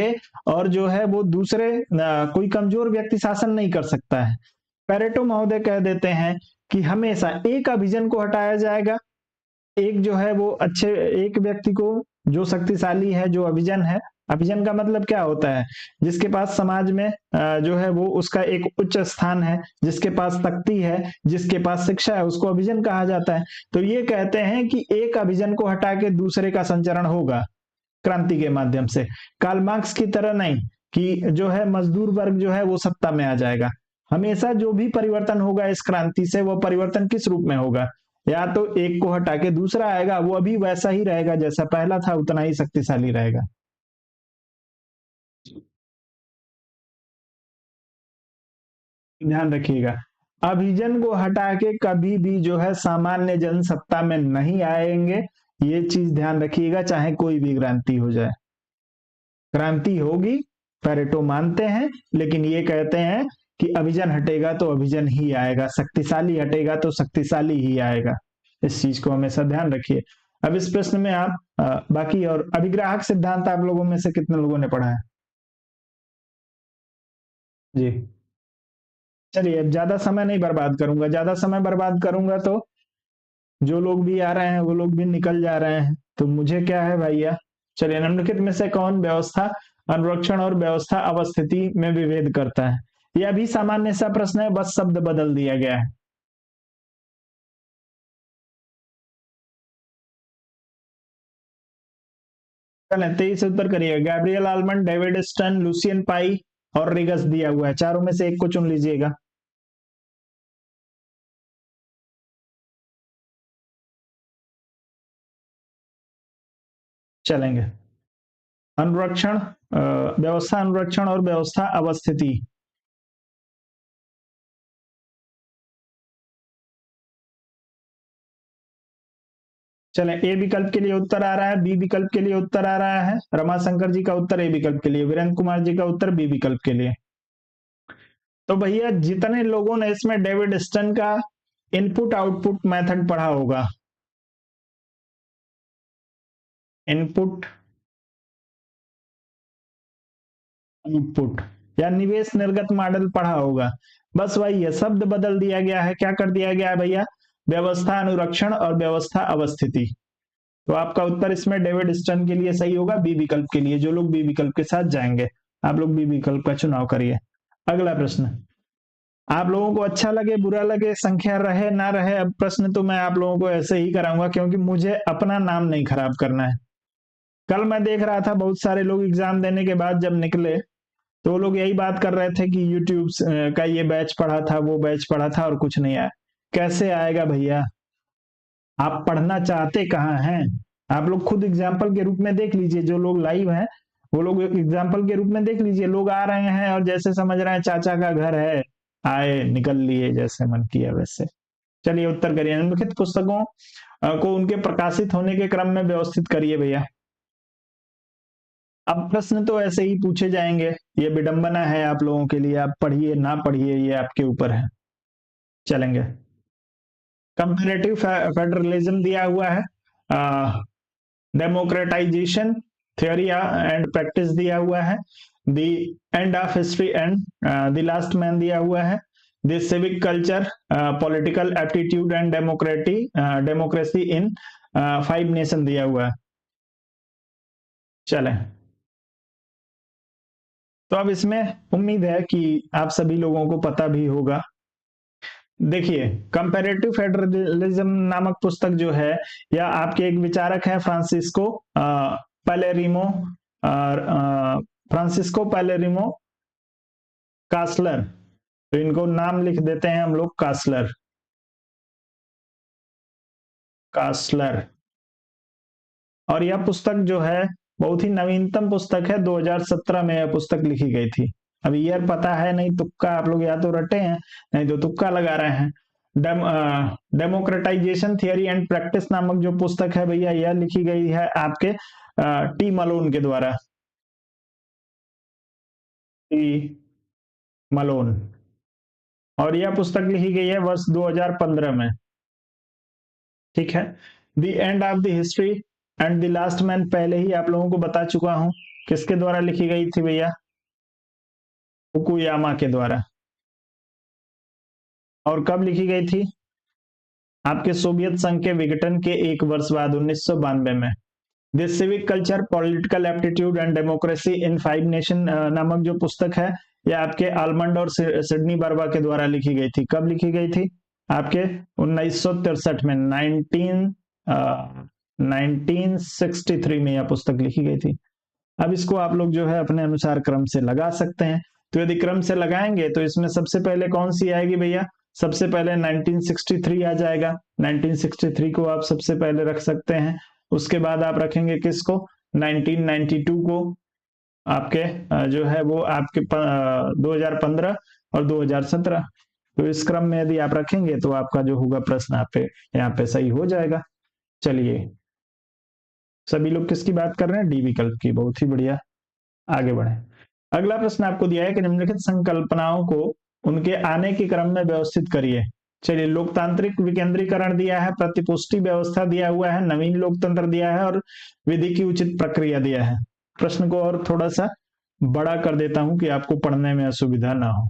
और जो है वो दूसरे कोई कमजोर व्यक्ति शासन नहीं कर सकता है। पेरेटो महोदय कह देते हैं कि हमेशा एक अभिजन को हटाया जाएगा, एक जो है वो अच्छे एक व्यक्ति को जो शक्तिशाली है, जो अभिजन है, अभिजन का मतलब क्या होता है? जिसके पास समाज में जो है वो उसका एक उच्च स्थान है, जिसके पास शक्ति है, जिसके पास शिक्षा है, उसको अभिजन कहा जाता है। तो ये कहते हैं कि एक अभिजन को हटा के दूसरे का संचरण होगा क्रांति के माध्यम से। कार्ल मार्क्स की तरह नहीं कि जो है मजदूर वर्ग जो है वो सत्ता में आ जाएगा। हमेशा जो भी परिवर्तन होगा इस क्रांति से, वो परिवर्तन किस रूप में होगा? या तो एक को हटा के दूसरा आएगा, वो अभी वैसा ही रहेगा जैसा पहला था, उतना ही शक्तिशाली रहेगा। ध्यान रखिएगा, अभिजन को हटा के कभी भी जो है सामान्य जन सत्ता में नहीं आएंगे। ये चीज ध्यान रखिएगा, चाहे कोई भी क्रांति हो जाए। क्रांति होगी पैरेटो मानते हैं, लेकिन ये कहते हैं कि अभिजन हटेगा तो अभिजन ही आएगा, शक्तिशाली हटेगा तो शक्तिशाली ही आएगा। इस चीज को हमेशा ध्यान रखिए। अब इस प्रश्न में आप बाकी और अभिग्राहक सिद्धांत आप लोगों में से कितने लोगों ने पढ़ा है? जी चलिए, अब ज्यादा समय नहीं बर्बाद करूंगा, ज्यादा समय बर्बाद करूंगा तो जो लोग भी आ रहे हैं वो लोग भी निकल जा रहे हैं, तो मुझे क्या है भैया। चलिए, निम्नलिखित में से कौन व्यवस्था अनुरक्षण और व्यवस्था अवस्थिति में विभेद करता है? यह भी सामान्य सा प्रश्न है, बस शब्द बदल दिया गया है। चलें, 23 उत्तर करिए। Gabriel Almond, David Easton, Lucian Pye और रिगस दिया हुआ है, चारों में से एक को चुन लीजिएगा। चलेंगे। अनुरक्षण, व्यवस्था अनुरक्षण और व्यवस्था अवस्थिति। चलें, ए विकल्प के लिए उत्तर आ रहा है, बी विकल्प के लिए उत्तर आ रहा है। रमाशंकर जी का उत्तर ए विकल्प के लिए, वीरेंद्र कुमार जी का उत्तर बी विकल्प के लिए। तो भैया जितने लोगों ने इसमें डेविड स्टन का इनपुट आउटपुट मेथड पढ़ा होगा, इनपुट आउटपुट या निवेश निर्गत मॉडल पढ़ा होगा, बस वही है, शब्द बदल दिया गया है। क्या कर दिया गया है भैया? व्यवस्था अनुरक्षण और व्यवस्था अवस्थिति। तो आपका उत्तर इसमें डेविड स्टन के लिए सही होगा, बी विकल्प के लिए। जो लोग बी विकल्प के साथ जाएंगे, आप लोग बी विकल्प का चुनाव करिए। अगला प्रश्न, आप लोगों को अच्छा लगे बुरा लगे, संख्या रहे ना रहे, अब प्रश्न तो मैं आप लोगों को ऐसे ही कराऊंगा, क्योंकि मुझे अपना नाम नहीं खराब करना है। कल मैं देख रहा था बहुत सारे लोग एग्जाम देने के बाद जब निकले, तो वो लोग यही बात कर रहे थे कि यूट्यूब का ये बैच पढ़ा था, वो बैच पढ़ा था और कुछ नहीं आया। कैसे आएगा भैया? आप पढ़ना चाहते कहाँ हैं? आप लोग खुद एग्जाम्पल के रूप में देख लीजिए, जो लोग लाइव हैं वो लोग एग्जाम्पल के रूप में देख लीजिए। लोग आ रहे हैं और जैसे समझ रहे हैं चाचा का घर है, आए निकल लिए जैसे मन किया वैसे। चलिए उत्तर करिए। निम्नलिखित पुस्तकों को उनके प्रकाशित होने के क्रम में व्यवस्थित करिए भैया। अब प्रश्न तो ऐसे ही पूछे जाएंगे, ये विडंबना है आप लोगों के लिए, आप पढ़िए ना पढ़िए ये आपके ऊपर है। चलेंगे। कंपैरेटिव फेडरलिज्म दिया हुआ है, डेमोक्रेटाइजेशन थ्योरी एंड प्रैक्टिस दिया हुआ है, the end of history and the last man दिया हुआ है, the civic culture, political aptitude and democracy in 5 nation दिया हुआ है। चलें, तो अब इसमें उम्मीद है कि आप सभी लोगों को पता भी होगा। देखिए, कंपैरेटिव फेडरलिज्म नामक पुस्तक जो है, यह आपके एक विचारक है पैलेरिमो, फ्रांसिस्को पैलेरिमो कास्लर। तो इनको नाम लिख देते हैं हम लोग, कास्लर, कास्लर। और यह पुस्तक जो है बहुत ही नवीनतम पुस्तक है, 2017 में यह पुस्तक लिखी गई थी। अब ईयर पता है नहीं, तुक्का आप लोग या तो रटे हैं नहीं तो तुक्का लगा रहे हैं। डेमोक्रेटाइजेशन थियरी एंड प्रैक्टिस नामक जो पुस्तक है भैया, यह लिखी गई है आपके टी मलोन के द्वारा, टी मलोन। और यह पुस्तक लिखी गई है वर्ष 2015 में। ठीक है। The end of the history and the last man पहले ही आप लोगों को बता चुका हूं, किसके द्वारा लिखी गई थी भैया? फुकुयामा के द्वारा। और कब लिखी गई थी? आपके सोवियत संघ के विघटन के एक वर्ष बाद 1992 में। This civic culture, political aptitude and democracy in 5 nation नामक जो पुस्तक है, यह आपके आलमंड और सिडनी बर्बा के द्वारा लिखी गई थी। कब लिखी गई थी? आपके 1963 में, 1963 में यह पुस्तक लिखी गई थी। अब इसको आप लोग जो है अपने अनुसार क्रम से लगा सकते हैं। तो यदि क्रम से लगाएंगे तो इसमें सबसे पहले कौन सी आएगी भैया? सबसे पहले 1963 आ जाएगा। 1963 को आप सबसे पहले रख सकते हैं। उसके बाद आप रखेंगे किसको? 1992 को। आपके जो है वो आपके 2015 और 2017। तो इस क्रम में यदि आप रखेंगे तो आपका जो होगा प्रश्न आप पे यहाँ पे सही हो जाएगा। चलिए, सभी लोग किसकी बात कर रहे हैं? डी विकल्प की। बहुत ही बढ़िया, आगे बढ़े। अगला प्रश्न आपको दिया है कि निम्नलिखित संकल्पनाओं को उनके आने के क्रम में व्यवस्थित करिए। चलिए, लोकतांत्रिक विकेंद्रीकरण दिया है, प्रतिपुष्टि व्यवस्था दिया हुआ है, नवीन लोकतंत्र दिया है और विधि की उचित प्रक्रिया दिया है। प्रश्न को और थोड़ा सा बड़ा कर देता हूं कि आपको पढ़ने में असुविधा ना हो।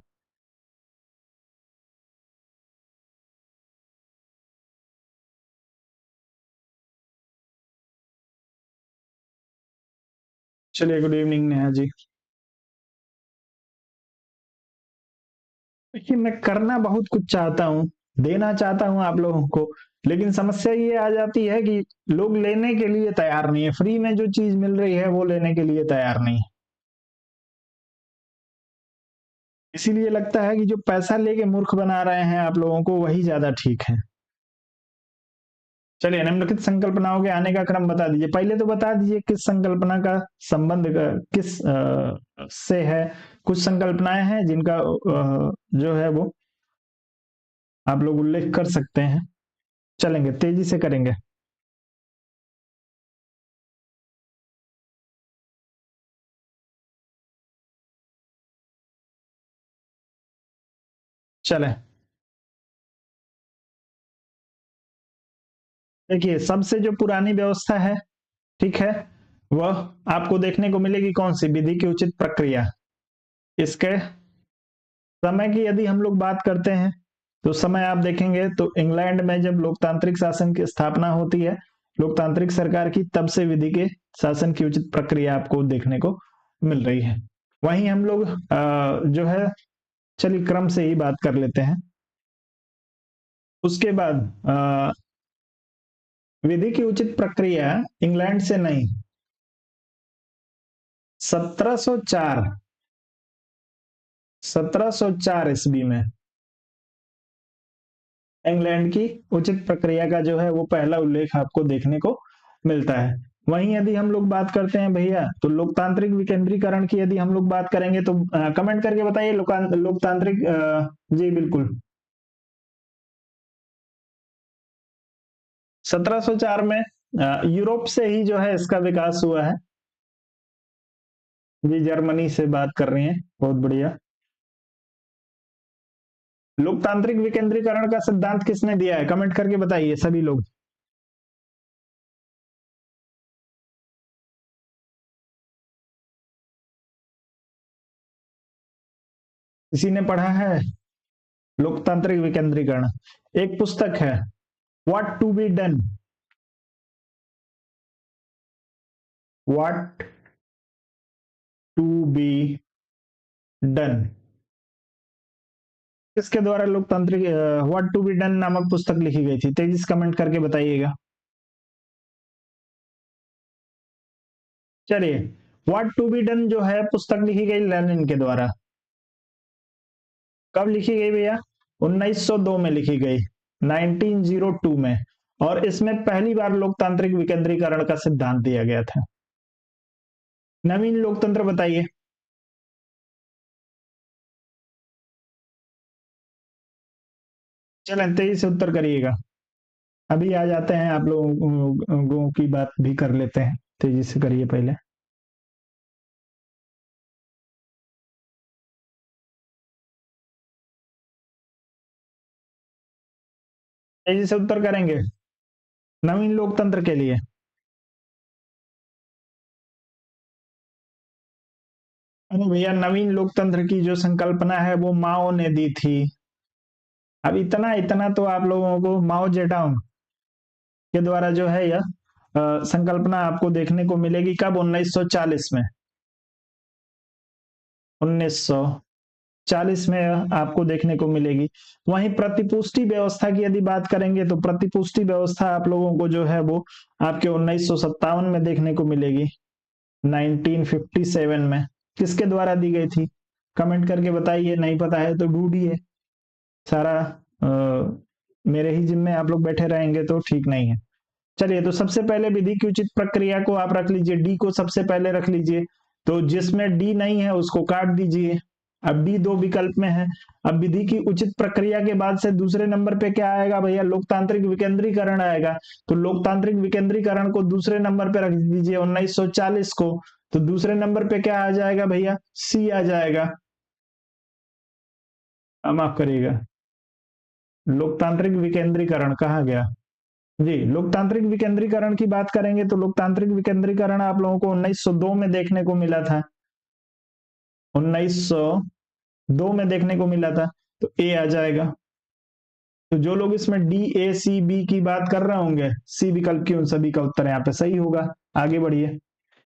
चलिए, गुड इवनिंग नेहा जी। देखिए, मैं करना बहुत कुछ चाहता हूँ, देना चाहता हूँ आप लोगों को, लेकिन समस्या ये आ जाती है कि लोग लेने के लिए तैयार नहीं है। फ्री में जो चीज मिल रही है वो लेने के लिए तैयार नहीं है। इसीलिए लगता है कि जो पैसा लेके मूर्ख बना रहे हैं आप लोगों को, वही ज्यादा ठीक है। चलिए, निम्नलिखित संकल्पनाओं के आने का क्रम बता दीजिए। पहले तो बता दीजिए किस संकल्पना का संबंध किस से है। कुछ संकल्पनाएं हैं जिनका जो है वो आप लोग उल्लेख कर सकते हैं। चलेंगे, तेजी से करेंगे। चले, देखिए, सबसे जो पुरानी व्यवस्था है, ठीक है, वह आपको देखने को मिलेगी कौन सी, विधि की उचित प्रक्रिया। इसके समय की यदि हम लोग बात करते हैं तो समय आप देखेंगे तो इंग्लैंड में जब लोकतांत्रिक शासन की स्थापना होती है, लोकतांत्रिक सरकार की, तब से विधि के शासन की उचित प्रक्रिया आपको देखने को मिल रही है। वहीं हम लोग जो है, चलिए क्रम से ही बात कर लेते हैं। उसके बाद विधि की उचित प्रक्रिया इंग्लैंड से नहीं, 1704 1704 ईस्वी में इंग्लैंड की उचित प्रक्रिया का जो है वो पहला उल्लेख आपको देखने को मिलता है। वहीं यदि हम लोग बात करते हैं भैया, तो लोकतांत्रिक विकेंद्रीकरण की यदि हम लोग बात करेंगे तो कमेंट करके बताइए, लोकतांत्रिक जी बिल्कुल, 1704 में यूरोप से ही जो है इसका विकास हुआ है। जी, जर्मनी से बात कर रही हैं, बहुत बढ़िया। लोकतांत्रिक विकेंद्रीकरण का सिद्धांत किसने दिया है, कमेंट करके बताइए सभी लोग। किसी ने पढ़ा है लोकतांत्रिक विकेंद्रीकरण? एक पुस्तक है, what to be done, what to be done, किसके द्वारा लोकतांत्रिक व्हाट टू बी डन नामक पुस्तक लिखी गई थी? तेजी से कमेंट करके बताइएगा। चलिए, व्हाट टू बी डन जो है पुस्तक लिखी गई लेनिन के द्वारा। कब लिखी गई भैया? 1902 में लिखी गई, 1902 में। और इसमें पहली बार लोकतांत्रिक विकेंद्रीकरण का सिद्धांत दिया गया था। नवीन लोकतंत्र बताइए। चलें, तेजी से उत्तर करिएगा। अभी आ जाते हैं, आप लोगों की बात भी कर लेते हैं। तेजी से करिए पहले। तेजी से उत्तर करेंगे नवीन लोकतंत्र के लिए। अरे भैया, नवीन लोकतंत्र की जो संकल्पना है वो माओ ने दी थी। अब इतना इतना तो आप लोगों को माओ जेडोंग के द्वारा जो है यह संकल्पना आपको देखने को मिलेगी। कब? 1940 में। 1940 में आपको देखने को मिलेगी। वहीं प्रतिपुष्टि व्यवस्था की यदि बात करेंगे तो प्रतिपुष्टि व्यवस्था आप लोगों को जो है वो आपके 1957 में देखने को मिलेगी, 1957 में। किसके द्वारा दी गई थी? कमेंट करके बताइए, नहीं पता है तो ढूंढिए। सारा मेरे ही जिम्मे आप लोग बैठे रहेंगे तो ठीक नहीं है। चलिए, तो सबसे पहले विधि की उचित प्रक्रिया को आप रख लीजिए, डी को सबसे पहले रख लीजिए। तो जिसमें डी नहीं है उसको काट दीजिए। अब डी दो विकल्प में है। अब विधि की उचित प्रक्रिया के बाद से दूसरे नंबर पे क्या आएगा भैया? लोकतांत्रिक विकेंद्रीकरण आएगा। तो लोकतांत्रिक विकेंद्रीकरण को दूसरे नंबर पे रख दीजिए, 1940 को। तो दूसरे नंबर पे क्या आ जाएगा भैया, सी आ जाएगा। माफ करिएगा, लोकतांत्रिक विकेंद्रीकरण कहा गया जी। लोकतांत्रिक विकेंद्रीकरण की बात करेंगे तो लोकतांत्रिक विकेंद्रीकरण आप लोगों को 1902 में देखने को मिला था, 1902 में देखने को मिला था, तो ए आ जाएगा। तो जो लोग इसमें डी ए सी बी की बात कर रहे होंगे, सी विकल्प की उन सभी का उत्तर यहाँ पे सही होगा। आगे बढ़िए।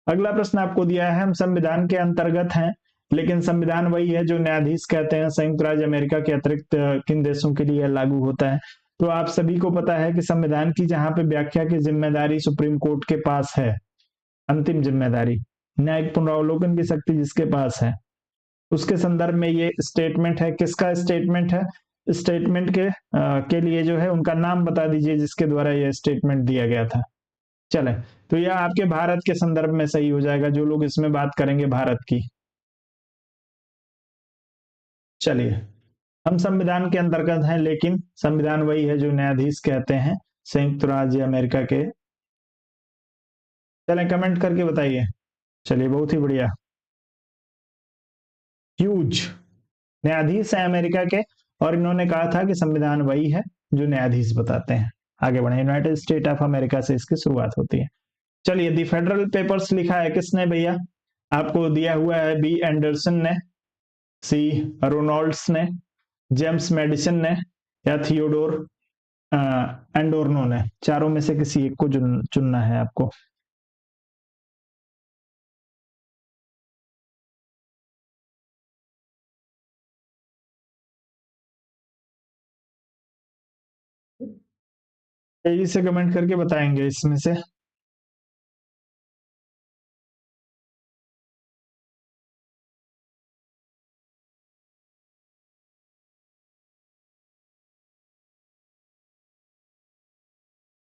अगला प्रश्न आपको दिया है, हम संविधान के अंतर्गत हैं, लेकिन संविधान वही है जो न्यायाधीश कहते हैं, संयुक्त राज्य अमेरिका के अतिरिक्त किन देशों के लिए लागू होता है? तो आप सभी को पता है कि संविधान की जहां पे व्याख्या की जिम्मेदारी सुप्रीम कोर्ट के पास है, अंतिम जिम्मेदारी, न्यायिक पुनरावलोकन की शक्ति जिसके पास है, उसके संदर्भ में ये स्टेटमेंट है। किसका स्टेटमेंट है? स्टेटमेंट के लिए जो है उनका नाम बता दीजिए जिसके द्वारा यह स्टेटमेंट दिया गया था। चले, तो यह आपके भारत के संदर्भ में सही हो जाएगा, जो लोग इसमें बात करेंगे भारत की। चलिए, हम संविधान के अंतर्गत हैं, लेकिन संविधान वही है जो न्यायाधीश कहते हैं, संयुक्त राज्य अमेरिका के। चलें, कमेंट करके बताइए। चलिए, बहुत ही बढ़िया। ह्यूज न्यायाधीश है अमेरिका के, और इन्होंने कहा था कि संविधान वही है जो न्यायाधीश बताते हैं। आगे बढ़े, यूनाइटेड स्टेट ऑफ अमेरिका से इसकी शुरुआत होती है। चलिए, दी फेडरल पेपर्स लिखा है किसने भैया? आपको दिया हुआ है बी एंडरसन ने, सी रोनाल्ड्स ने, जेम्स मेडिसन ने, या थियोडोर एंडोर्नो ने। चारों में से किसी एक को चुनना है आपको। तेजी से कमेंट करके बताएंगे इसमें से।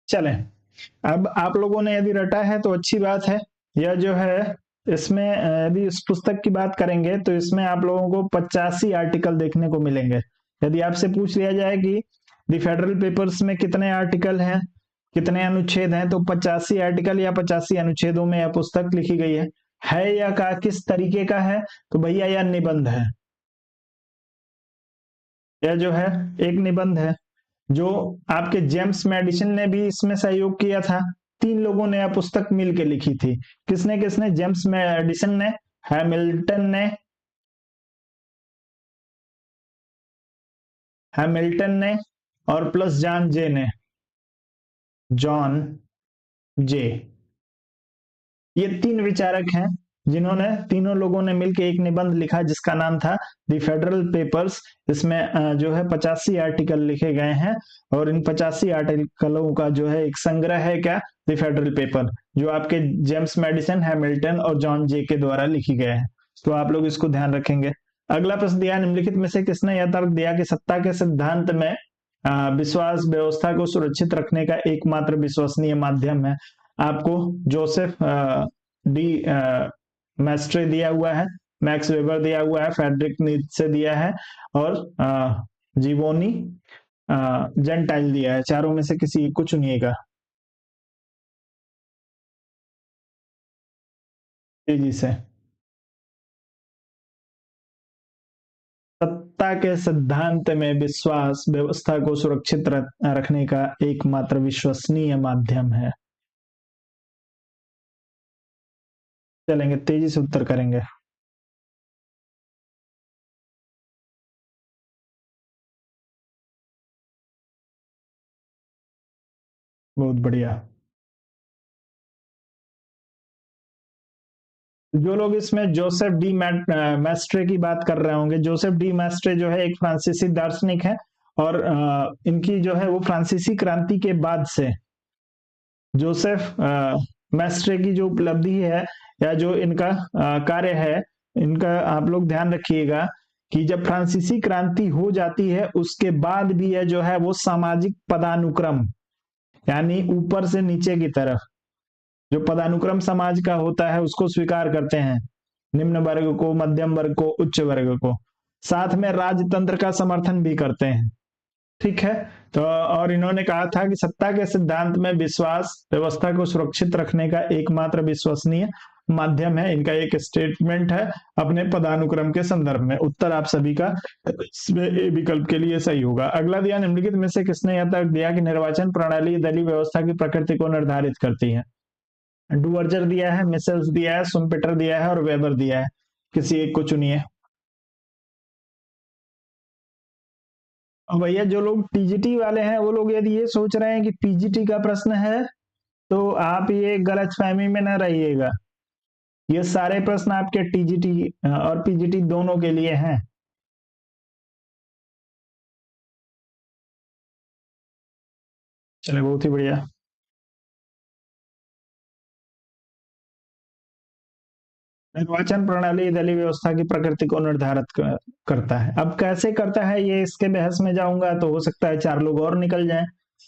चलें, अब आप लोगों ने यदि रटा है तो अच्छी बात है। यह जो है, इसमें यदि इस पुस्तक की बात करेंगे तो इसमें आप लोगों को 85 आर्टिकल देखने को मिलेंगे। यदि आपसे पूछ लिया जाए कि दी फेडरल पेपर्स में कितने आर्टिकल हैं, कितने अनुच्छेद हैं, तो 85 आर्टिकल या 85 अनुच्छेदों में यह पुस्तक लिखी गई है या का किस तरीके का है? तो भैया यह निबंध है। यह जो है एक निबंध है, जो आपके जेम्स मेडिसन ने भी इसमें सहयोग किया था। 3 लोगों ने यह पुस्तक मिलकर लिखी थी। किसने किसने? जेम्स मेडिसन ने, हैमिल्टन ने और प्लस जॉन जे। ये 3 विचारक हैं जिन्होंने, तीनों लोगों ने मिलकर एक निबंध लिखा जिसका नाम था द फेडरल पेपर्स। इसमें जो है 85 आर्टिकल लिखे गए हैं, और इन 85 आर्टिकलों का जो है एक संग्रह है क्या? द फेडरल पेपर, जो आपके जेम्स मेडिसन, हैमिल्टन और जॉन जे के द्वारा लिखी गए हैं। तो आप लोग इसको ध्यान रखेंगे। अगला प्रश्न दिया, निम्नलिखित में से किसने यह तर्क दिया कि सत्ता के सिद्धांत में विश्वास व्यवस्था को सुरक्षित रखने का एकमात्र विश्वसनीय माध्यम है? आपको जोसेफ डी मैस्ट्रे दिया हुआ है, मैक्स वेबर दिया हुआ है, फ्रेडरिक नीत्शे दिया है, और जीवोनी जेंटाइल दिया है। चारों में से किसी एक को चुनिएगा तेजी से। सत्ता के सिद्धांत में विश्वास व्यवस्था को सुरक्षित रखने का एकमात्र विश्वसनीय माध्यम है। चलेंगे, तेजी से उत्तर करेंगे। बहुत बढ़िया। जो लोग इसमें जोसेफ डी मैस्ट्रे की बात कर रहे होंगे, जोसेफ डी मैस्ट्रे जो है एक फ्रांसीसी दार्शनिक है, और इनकी जो है वो फ्रांसीसी क्रांति के बाद से जोसेफ मैस्ट्रे की जो उपलब्धि है या जो इनका कार्य है, इनका आप लोग ध्यान रखिएगा कि जब फ्रांसीसी क्रांति हो जाती है उसके बाद भी यह जो है वो सामाजिक पदानुक्रम, यानी ऊपर से नीचे की तरफ जो पदानुक्रम समाज का होता है उसको स्वीकार करते हैं, निम्न वर्ग को, मध्यम वर्ग को, उच्च वर्ग को, साथ में राजतंत्र का समर्थन भी करते हैं। ठीक है, तो और इन्होंने कहा था कि सत्ता के सिद्धांत में विश्वास व्यवस्था को सुरक्षित रखने का एकमात्र विश्वसनीय माध्यम है, इनका एक स्टेटमेंट है अपने पदानुक्रम के संदर्भ में। उत्तर आप सभी का इसमें ए विकल्प के लिए सही होगा। अगला दिया, निम्नलिखित में से किसने यह तर्क दिया कि निर्वाचन प्रणाली दलीय व्यवस्था की प्रकृति को निर्धारित करती है? डुवर्जर दिया है, मिसेल्स दिया है, सुम्पिटर दिया है और वेबर दिया है। किसी एक को चुनिए। और भैया जो लोग टीजीटी वाले हैं वो लोग यदि ये सोच रहे हैं कि पीजीटी का प्रश्न है तो आप ये गलतफहमी में न रहिएगा। ये सारे प्रश्न आपके टीजीटी और पीजीटी दोनों के लिए हैं। चलिए, बहुत ही बढ़िया। निर्वाचन प्रणाली दलीय व्यवस्था की प्रकृति को निर्धारित करता है। अब कैसे करता है ये इसके बहस में जाऊंगा तो हो सकता है 4 लोग और निकल जाएं,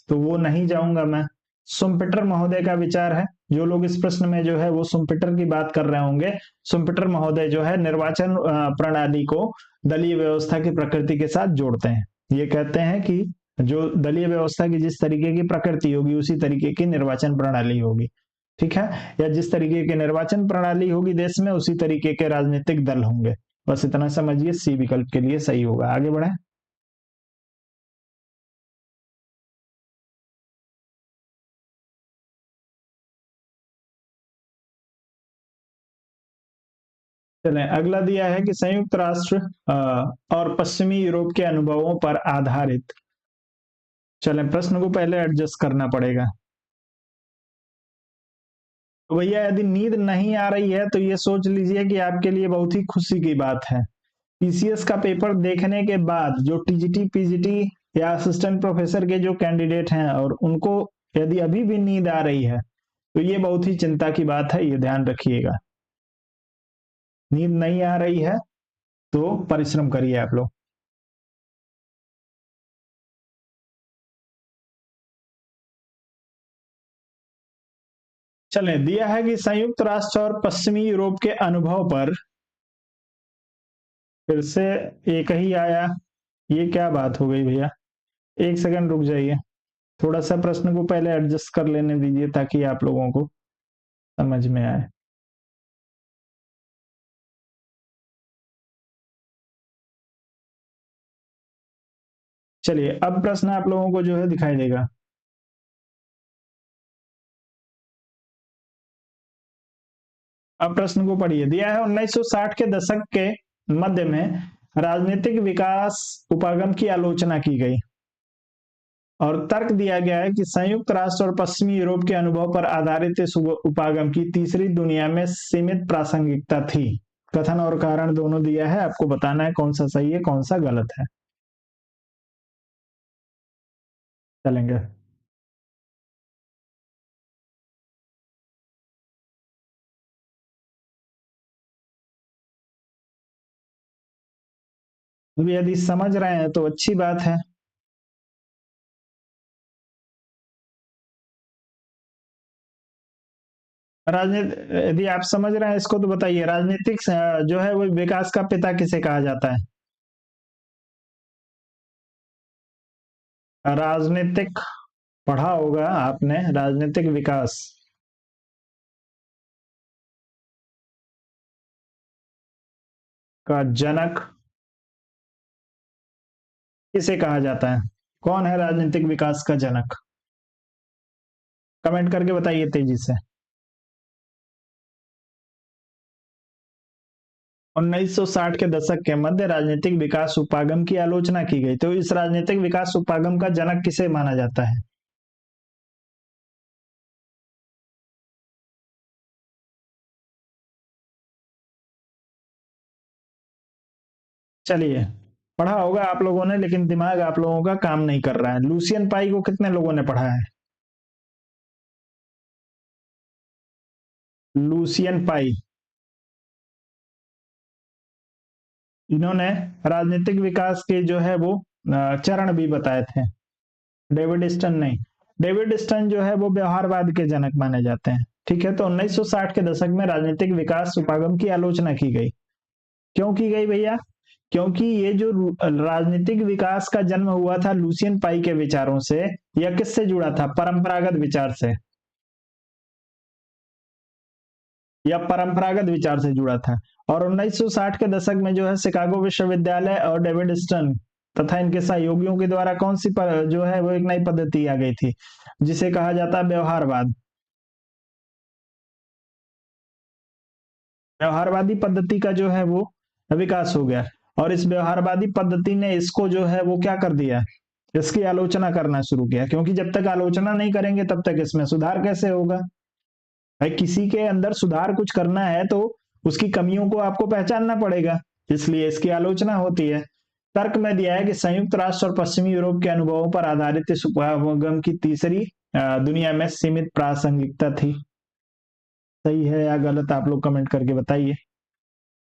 तो वो नहीं जाऊंगा मैं। सुम्पिटर महोदय का विचार है, जो लोग इस प्रश्न में जो है वो सुम्पिटर की बात कर रहे होंगे। सुम्पिटर महोदय जो है निर्वाचन प्रणाली को दलीय व्यवस्था की प्रकृति के साथ जोड़ते हैं। ये कहते हैं कि जो दलीय व्यवस्था की जिस तरीके की प्रकृति होगी उसी तरीके की निर्वाचन प्रणाली होगी। ठीक है, या जिस तरीके की निर्वाचन प्रणाली होगी देश में उसी तरीके के राजनीतिक दल होंगे। बस इतना समझिए, सी विकल्प के लिए सही होगा। आगे बढ़े। चलें, अगला दिया है कि संयुक्त राष्ट्र और पश्चिमी यूरोप के अनुभवों पर आधारित। चलें, प्रश्न को पहले एडजस्ट करना पड़ेगा। तो भैया यदि नींद नहीं आ रही है तो ये सोच लीजिए कि आपके लिए बहुत ही खुशी की बात है। पीसीएस का पेपर देखने के बाद जो टीजीटी पीजीटी या असिस्टेंट प्रोफेसर के जो कैंडिडेट हैं और उनको यदि अभी भी नींद आ रही है तो ये बहुत ही चिंता की बात है, ये ध्यान रखिएगा। नींद नहीं आ रही है तो परिश्रम करिए आप लोग। चलें, दिया है कि संयुक्त राष्ट्र और पश्चिमी यूरोप के अनुभव पर। फिर से एक ही आया, ये क्या बात हो गई भैया? एक सेकंड रुक जाइए, थोड़ा सा प्रश्न को पहले एडजस्ट कर लेने दीजिए ताकि आप लोगों को समझ में आए। चलिए, अब प्रश्न आप लोगों को जो है दिखाई देगा। अब प्रश्न को पढ़िए। दिया है 1960 के दशक के मध्य में राजनीतिक विकास उपागम की आलोचना की गई और तर्क दिया गया है कि संयुक्त राष्ट्र और पश्चिमी यूरोप के अनुभव पर आधारित इस उपागम की तीसरी दुनिया में सीमित प्रासंगिकता थी। कथन और कारण दोनों दिया है, आपको बताना है कौन सा सही है कौन सा गलत है। चलेंगे। अब यदि समझ रहे हैं तो अच्छी बात है। राजनीति यदि आप समझ रहे हैं इसको तो बताइए, राजनीतिक जो है वो विकास का पिता किसे कहा जाता है? राजनीतिक पढ़ा होगा आपने, राजनीतिक विकास का जनक किसे कहा जाता है? कौन है राजनीतिक विकास का जनक? कमेंट करके बताइए तेजी से। 1960 के दशक के मध्य राजनीतिक विकास उपागम की आलोचना की गई, तो इस राजनीतिक विकास उपागम का जनक किसे माना जाता है? चलिए, पढ़ा होगा आप लोगों ने लेकिन दिमाग आप लोगों का काम नहीं कर रहा है। लूसियन पाई को कितने लोगों ने पढ़ा है? लूसियन पाई, इन्होंने राजनीतिक विकास के जो है वो चरण भी बताए थे। डेविड स्टन नहीं, डेविड स्टन जो है वो व्यवहारवाद के जनक माने जाते हैं। ठीक है, तो 1960 के दशक में राजनीतिक विकास उपागम की आलोचना की गई। क्यों की गई भैया? क्योंकि ये जो राजनीतिक विकास का जन्म हुआ था लूसियन पाई के विचारों से, या किससे जुड़ा था? परंपरागत विचार से। या परंपरागत विचार से जुड़ा था। और 1960 के दशक में जो है शिकागो विश्वविद्यालय और डेविड स्टर्न तथा इनके सहयोगियों के द्वारा कौन सी जो है वो एक नई पद्धति आ गई थी, जिसे कहा जाता है व्यवहारवाद। व्यवहारवादी पद्धति का जो है वो विकास हो गया। और इस व्यवहारवादी पद्धति ने इसको जो है वो क्या कर दिया, इसकी आलोचना करना शुरू किया, क्योंकि जब तक आलोचना नहीं करेंगे तब तक इसमें सुधार कैसे होगा। भाई किसी के अंदर सुधार कुछ करना है तो उसकी कमियों को आपको पहचानना पड़ेगा, इसलिए इसकी आलोचना होती है। तर्क में दिया है कि संयुक्त राष्ट्र और पश्चिमी यूरोप के अनुभवों पर आधारित इस उपगम की तीसरी दुनिया में सीमित प्रासंगिकता थी। सही है या गलत आप लोग कमेंट करके बताइए।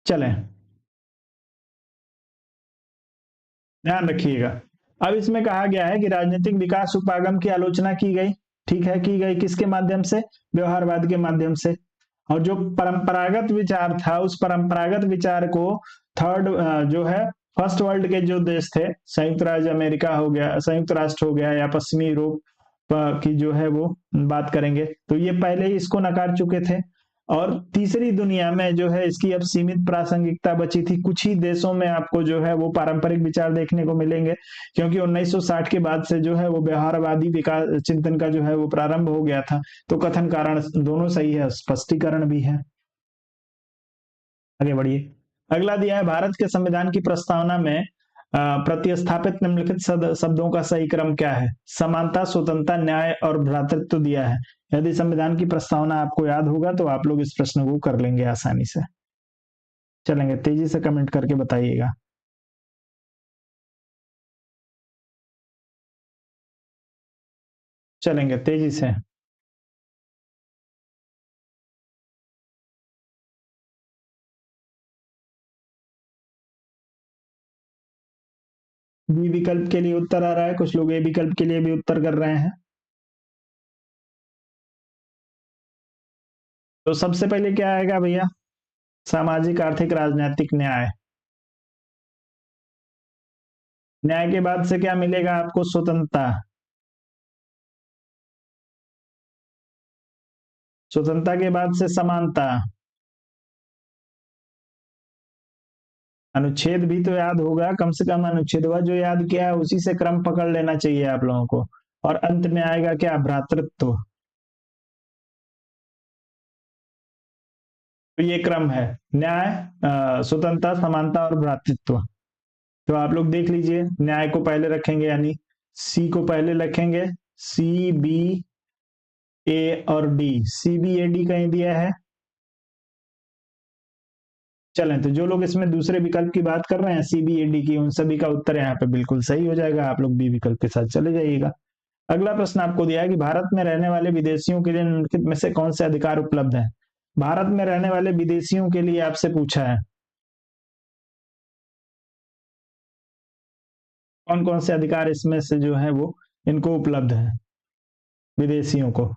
चलें, ध्यान रखिएगा। अब इसमें कहा गया है कि राजनीतिक विकास उपागम की आलोचना की गई। ठीक है, की गई किसके माध्यम से, व्यवहारवाद के माध्यम से। और जो परंपरागत विचार था उस परंपरागत विचार को थर्ड जो है फर्स्ट वर्ल्ड के जो देश थे, संयुक्त राज्य अमेरिका हो गया, संयुक्त राष्ट्र हो गया, या पश्चिमी यूरोप की जो है वो बात करेंगे, तो ये पहले ही इसको नकार चुके थे। और तीसरी दुनिया में जो है इसकी अब सीमित प्रासंगिकता बची थी। कुछ ही देशों में आपको जो है वो पारंपरिक विचार देखने को मिलेंगे, क्योंकि 1960 के बाद से जो है वो व्यवहारवादी विकास चिंतन का जो है वो प्रारंभ हो गया था। तो कथन कारण दोनों सही है, स्पष्टीकरण भी है। आगे बढ़िए। अगला दिया है भारत के संविधान की प्रस्तावना में प्रतिस्थापित निम्नलिखित शब्दों का सही क्रम क्या है। समानता, स्वतंत्रता, न्याय और भ्रातृत्व दिया है। यदि संविधान की प्रस्तावना आपको याद होगा तो आप लोग इस प्रश्न को कर लेंगे आसानी से। चलेंगे, तेजी से कमेंट करके बताइएगा। चलेंगे तेजी से। बी विकल्प के लिए उत्तर आ रहा है, कुछ लोग ए विकल्प के लिए भी उत्तर कर रहे हैं। तो सबसे पहले क्या आएगा भैया, सामाजिक आर्थिक राजनीतिक न्याय। न्याय के बाद से क्या मिलेगा आपको, स्वतंत्रता। स्वतंत्रता के बाद से समानता। अनुच्छेद भी तो याद होगा, कम से कम अनुच्छेद जो याद किया है उसी से क्रम पकड़ लेना चाहिए आप लोगों को। और अंत में आएगा क्या, भ्रातृत्व। तो ये क्रम है, न्याय, स्वतंत्रता, समानता और भ्रातृत्व। तो आप लोग देख लीजिए, न्याय को पहले रखेंगे, यानी सी को पहले रखेंगे। सी, बी, ए और D, C B A D कहीं दिया है। चलें, तो जो लोग इसमें दूसरे विकल्प की बात कर रहे हैं, सी बी ए डी की, उन सभी का उत्तर यहाँ पे बिल्कुल सही हो जाएगा। आप लोग बी विकल्प के साथ चले जाइएगा। अगला प्रश्न आपको दिया है कि भारत में रहने वाले विदेशियों के लिए निम्नलिखित में से कौन से अधिकार उपलब्ध हैं। भारत में रहने वाले विदेशियों के लिए आपसे पूछा है, कौन कौन से अधिकार इसमें से जो है वो इनको उपलब्ध है, विदेशियों को।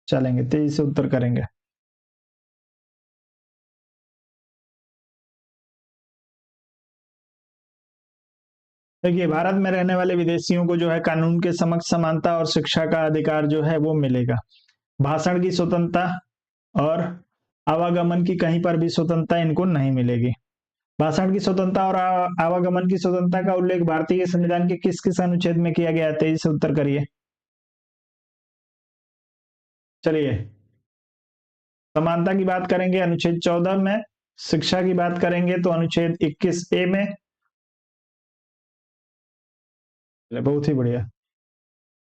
चलेंगे, तेजी से उत्तर करेंगे। देखिए, भारत में रहने वाले विदेशियों को जो है कानून के समक्ष समानता और शिक्षा का अधिकार जो है वो मिलेगा। भाषण की स्वतंत्रता और आवागमन की कहीं पर भी स्वतंत्रता इनको नहीं मिलेगी। भाषण की स्वतंत्रता और आवागमन की स्वतंत्रता का उल्लेख भारतीय संविधान के किस किस अनुच्छेद में किया गया है, तेजी से उत्तर करिए। चलिए, समानता की बात करेंगे अनुच्छेद 14 में, शिक्षा की बात करेंगे तो अनुच्छेद 21 ए में। बहुत ही बढ़िया।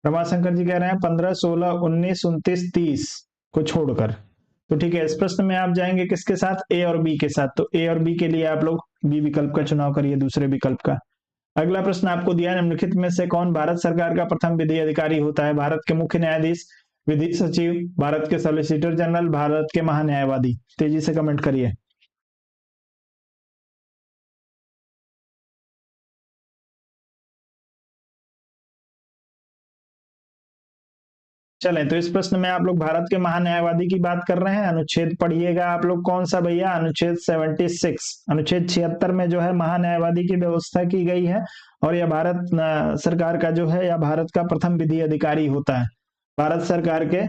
रमाशंकर जी कह रहे हैं 15, 16, 19, 29, 30 को छोड़कर। तो ठीक है, इस प्रश्न में आप जाएंगे किसके साथ, ए और बी के साथ। तो ए और बी के लिए आप लोग बी विकल्प का चुनाव करिए, दूसरे विकल्प का। अगला प्रश्न आपको दिया है, निम्नलिखित में से कौन भारत सरकार का प्रथम विधि अधिकारी होता है। भारत के मुख्य न्यायाधीश, विधि सचिव, भारत के सॉलिसिटर जनरल, भारत के महान्यायवादी। तेजी से कमेंट करिए। चले तो इस प्रश्न में आप लोग भारत के महान्यायवादी की बात कर रहे हैं। अनुच्छेद पढ़िएगा आप लोग, कौन सा भैया, अनुच्छेद 76। अनुच्छेद 76 में जो है महान्यायवादी की व्यवस्था की गई है, और यह भारत सरकार का जो है, या भारत का प्रथम विधि अधिकारी होता है। भारत सरकार के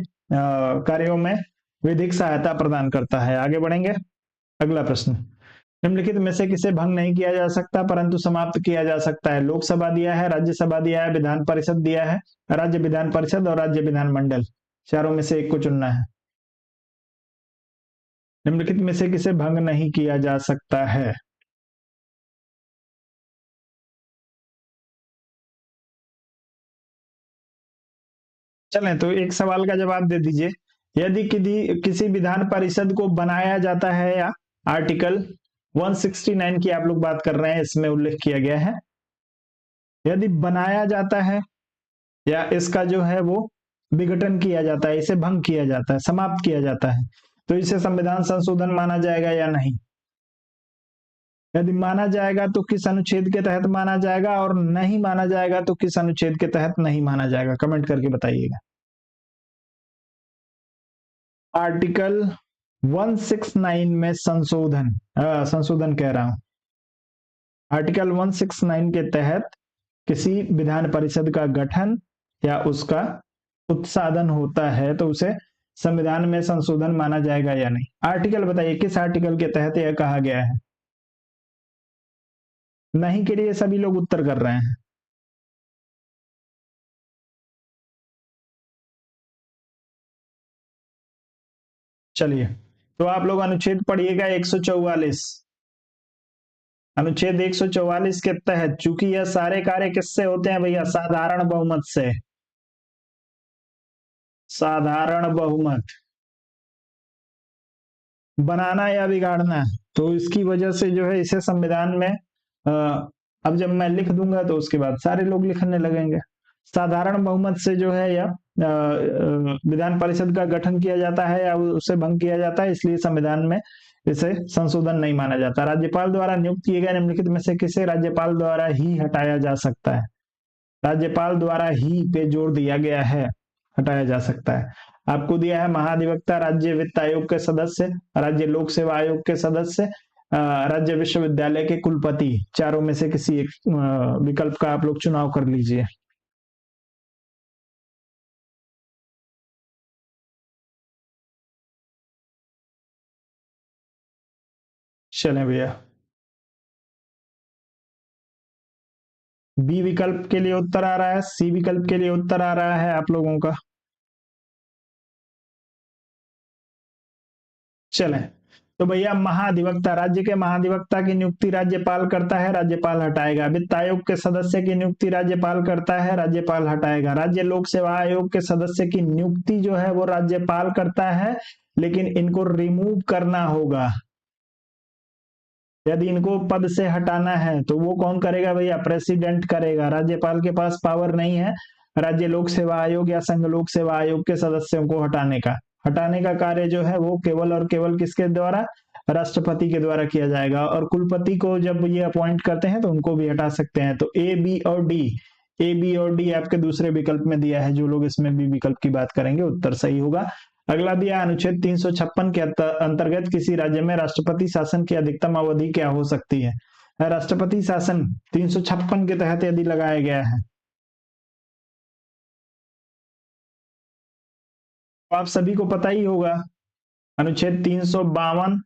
कार्यों में विधिक सहायता प्रदान करता है। आगे बढ़ेंगे, अगला प्रश्न। निम्नलिखित में से किसे भंग नहीं किया जा सकता परंतु समाप्त किया जा सकता है? लोकसभा दिया है, राज्यसभा दिया है, विधान परिषद दिया है, राज्य विधान परिषद और राज्य विधानमंडल, चारों में से एक को चुनना है। निम्नलिखित में से किसे भंग नहीं किया जा सकता है? चलें तो एक सवाल का जवाब दे दीजिए। यदि किसी विधान परिषद को बनाया जाता है, या आर्टिकल 169 की आप लोग बात कर रहे हैं, इसमें उल्लेख किया गया है, यदि बनाया जाता है या इसका जो है वो विघटन किया जाता है, इसे भंग किया जाता है, समाप्त किया जाता है, तो इसे संविधान संशोधन माना जाएगा या नहीं? यदि माना जाएगा तो किस अनुच्छेद के तहत माना जाएगा, और नहीं माना जाएगा तो किस अनुच्छेद के तहत नहीं माना जाएगा? कमेंट करके बताइएगा। आर्टिकल 169 में संशोधन, संशोधन कह रहा हूं, आर्टिकल 169 के तहत किसी विधान परिषद का गठन या उसका उत्साधन होता है तो उसे संविधान में संशोधन माना जाएगा या नहीं? आर्टिकल बताइए, किस आर्टिकल के तहत यह कहा गया है? नहीं के लिए सभी लोग उत्तर कर रहे हैं। चलिए तो आप लोग अनुच्छेद पढ़िएगा 144। अनुच्छेद 144 के तहत, चूंकि यह सारे कार्य किससे होते हैं भैया? साधारण बहुमत से। साधारण बहुमत, बनाना या बिगाड़ना, तो इसकी वजह से जो है इसे संविधान में अब जब मैं लिख दूंगा तो उसके बाद सारे लोग लिखने लगेंगे। साधारण बहुमत से जो है या विधान परिषद का गठन किया जाता है या उसे भंग किया जाता है, इसलिए संविधान में इसे संशोधन नहीं माना जाता। राज्यपाल द्वारा नियुक्त किए गए निम्नलिखित में से किसे राज्यपाल द्वारा ही हटाया जा सकता है? राज्यपाल द्वारा ही पे जोर दिया गया है, हटाया जा सकता है। आपको दिया है महाधिवक्ता, राज्य वित्त आयोग के सदस्य, राज्य लोक सेवा आयोग के सदस्य, राज्य विश्वविद्यालय के कुलपति, चारों में से किसी एक विकल्प का आप लोग चुनाव कर लीजिए। चलें भैया, बी विकल्प के लिए उत्तर आ रहा है, सी विकल्प के लिए उत्तर आ रहा है आप लोगों का। चलें तो भैया, महाधिवक्ता, राज्य के महाधिवक्ता की नियुक्ति राज्यपाल करता है, राज्यपाल हटाएगा। वित्त आयोग के सदस्य की नियुक्ति राज्यपाल करता है, राज्यपाल हटाएगा। राज्य लोक सेवा आयोग के सदस्य की नियुक्ति जो है वो राज्यपाल करता है, लेकिन इनको रिमूव करना होगा। यदि इनको पद से हटाना है तो वो कौन करेगा भैया? प्रेसिडेंट करेगा। राज्यपाल के पास पावर नहीं है राज्य लोक सेवा आयोग या संघ लोक सेवा आयोग के सदस्यों को हटाने का। हटाने का कार्य जो है वो केवल और केवल किसके द्वारा? राष्ट्रपति के द्वारा किया जाएगा। और कुलपति को जब ये अपॉइंट करते हैं तो उनको भी हटा सकते हैं। तो ए, बी और डी, ए, बी और डी आपके दूसरे विकल्प में दिया है। जो लोग इसमें बी विकल्प की बात करेंगे उत्तर सही होगा। अगला दिया, अनुच्छेद 356 के अंतर्गत किसी राज्य में राष्ट्रपति शासन की अधिकतम अवधि क्या हो सकती है? राष्ट्रपति शासन 356 के तहत यदि लगाया गया है तो आप सभी को पता ही होगा। अनुच्छेद 352,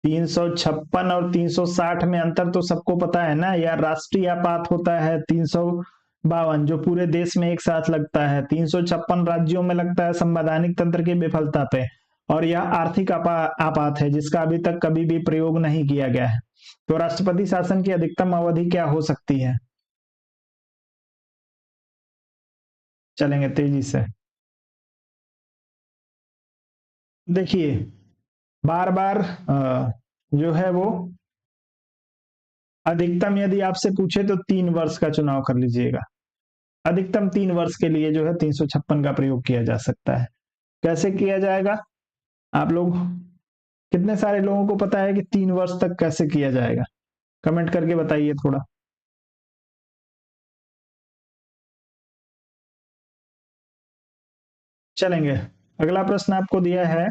356 और 360 में अंतर तो सबको पता है ना। या राष्ट्रीय आपात होता है 352, जो पूरे देश में एक साथ लगता है। 356 राज्यों में लगता है संवैधानिक तंत्र की विफलता पे। और यह आर्थिक आपात है जिसका अभी तक कभी भी प्रयोग नहीं किया गया है। तो राष्ट्रपति शासन की अधिकतम अवधि क्या हो सकती है? चलेंगे तेजी से। देखिए, बार बार जो है वो अधिकतम यदि आपसे पूछे तो 3 वर्ष का चुनाव कर लीजिएगा। अधिकतम 3 वर्ष के लिए जो है 356 का प्रयोग किया जा सकता है। कैसे किया जाएगा? आप लोग कितने सारे लोगों को पता है कि 3 वर्ष तक कैसे किया जाएगा? कमेंट करके बताइए थोड़ा। चलेंगे। अगला प्रश्न आपको दिया है,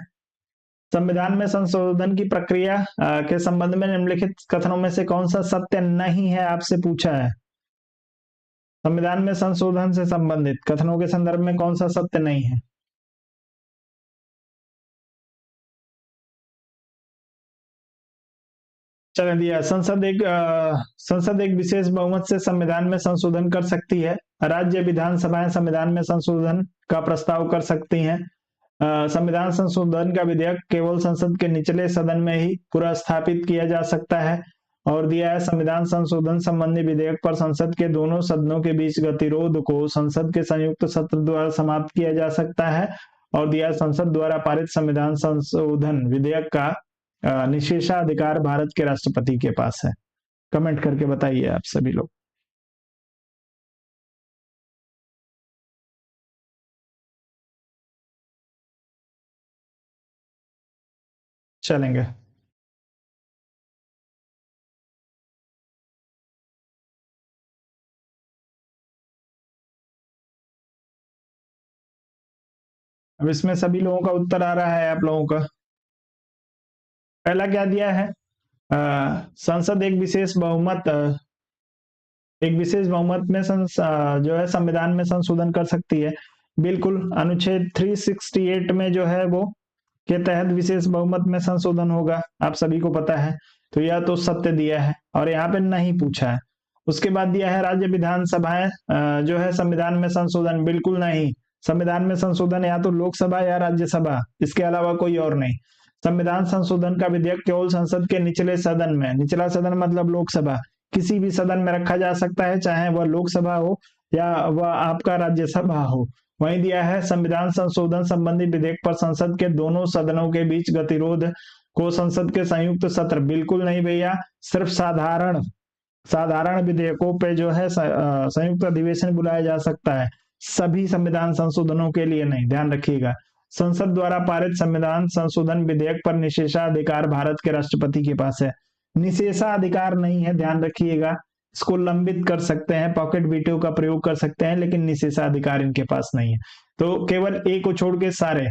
संविधान में संशोधन की प्रक्रिया के संबंध में निम्नलिखित कथनों में से कौन सा सत्य नहीं है, आपसे पूछा है। संविधान में संशोधन से संबंधित कथनों के संदर्भ में कौन सा सत्य नहीं है। चले दिया, संसद एक विशेष बहुमत से संविधान में संशोधन कर सकती है। राज्य विधानसभाएं संविधान में संशोधन का प्रस्ताव कर सकती हैं। संविधान संशोधन का विधेयक केवल संसद के निचले सदन में ही पुरस्थापित किया जा सकता है। और दिया है, संविधान संशोधन संबंधी विधेयक पर संसद के दोनों सदनों के बीच गतिरोध को संसद के संयुक्त सत्र द्वारा समाप्त किया जा सकता है। और दिया, संसद द्वारा पारित संविधान संशोधन विधेयक का निषेधाधिकार भारत के राष्ट्रपति के पास है। कमेंट करके बताइए आप सभी लोग। चलेंगे। अब इसमें सभी लोगों का उत्तर आ रहा है आप लोगों का। पहला क्या दिया है, संसद एक विशेष बहुमत में जो है संविधान में संशोधन कर सकती है। बिल्कुल, अनुच्छेद 368 में जो है वो के तहत विशेष बहुमत में संशोधन होगा, आप सभी को पता है। तो यह तो सत्य दिया है और यहाँ पे नहीं पूछा है। उसके बाद दिया है, राज्य विधानसभाएं जो है संविधान में संशोधन, बिल्कुल नहीं। संविधान में संशोधन या तो लोकसभा या राज्यसभा, इसके अलावा कोई और नहीं। संविधान संशोधन का विधेयक केवल संसद के निचले सदन में, निचला सदन मतलब लोकसभा, किसी भी सदन में रखा जा सकता है, चाहे वह लोकसभा हो या वह आपका राज्यसभा हो। वहीं दिया है, संविधान संशोधन संबंधी विधेयक पर संसद के दोनों सदनों के बीच गतिरोध को संसद के संयुक्त सत्र, बिल्कुल नहीं भैया, सिर्फ साधारण साधारण विधेयकों पे जो है संयुक्त अधिवेशन बुलाया जा सकता है, सभी संविधान संशोधनों के लिए नहीं, ध्यान रखिएगा। संसद द्वारा पारित संविधान संशोधन विधेयक पर निषेधाधिकार भारत के राष्ट्रपति के पास है। निषेधाधिकार नहीं है, ध्यान रखिएगा। इसको लंबित कर सकते हैं, पॉकेट वीटो का प्रयोग कर सकते हैं, लेकिन निषेधाधिकार इनके पास नहीं है। तो केवल ए को छोड़ के सारे,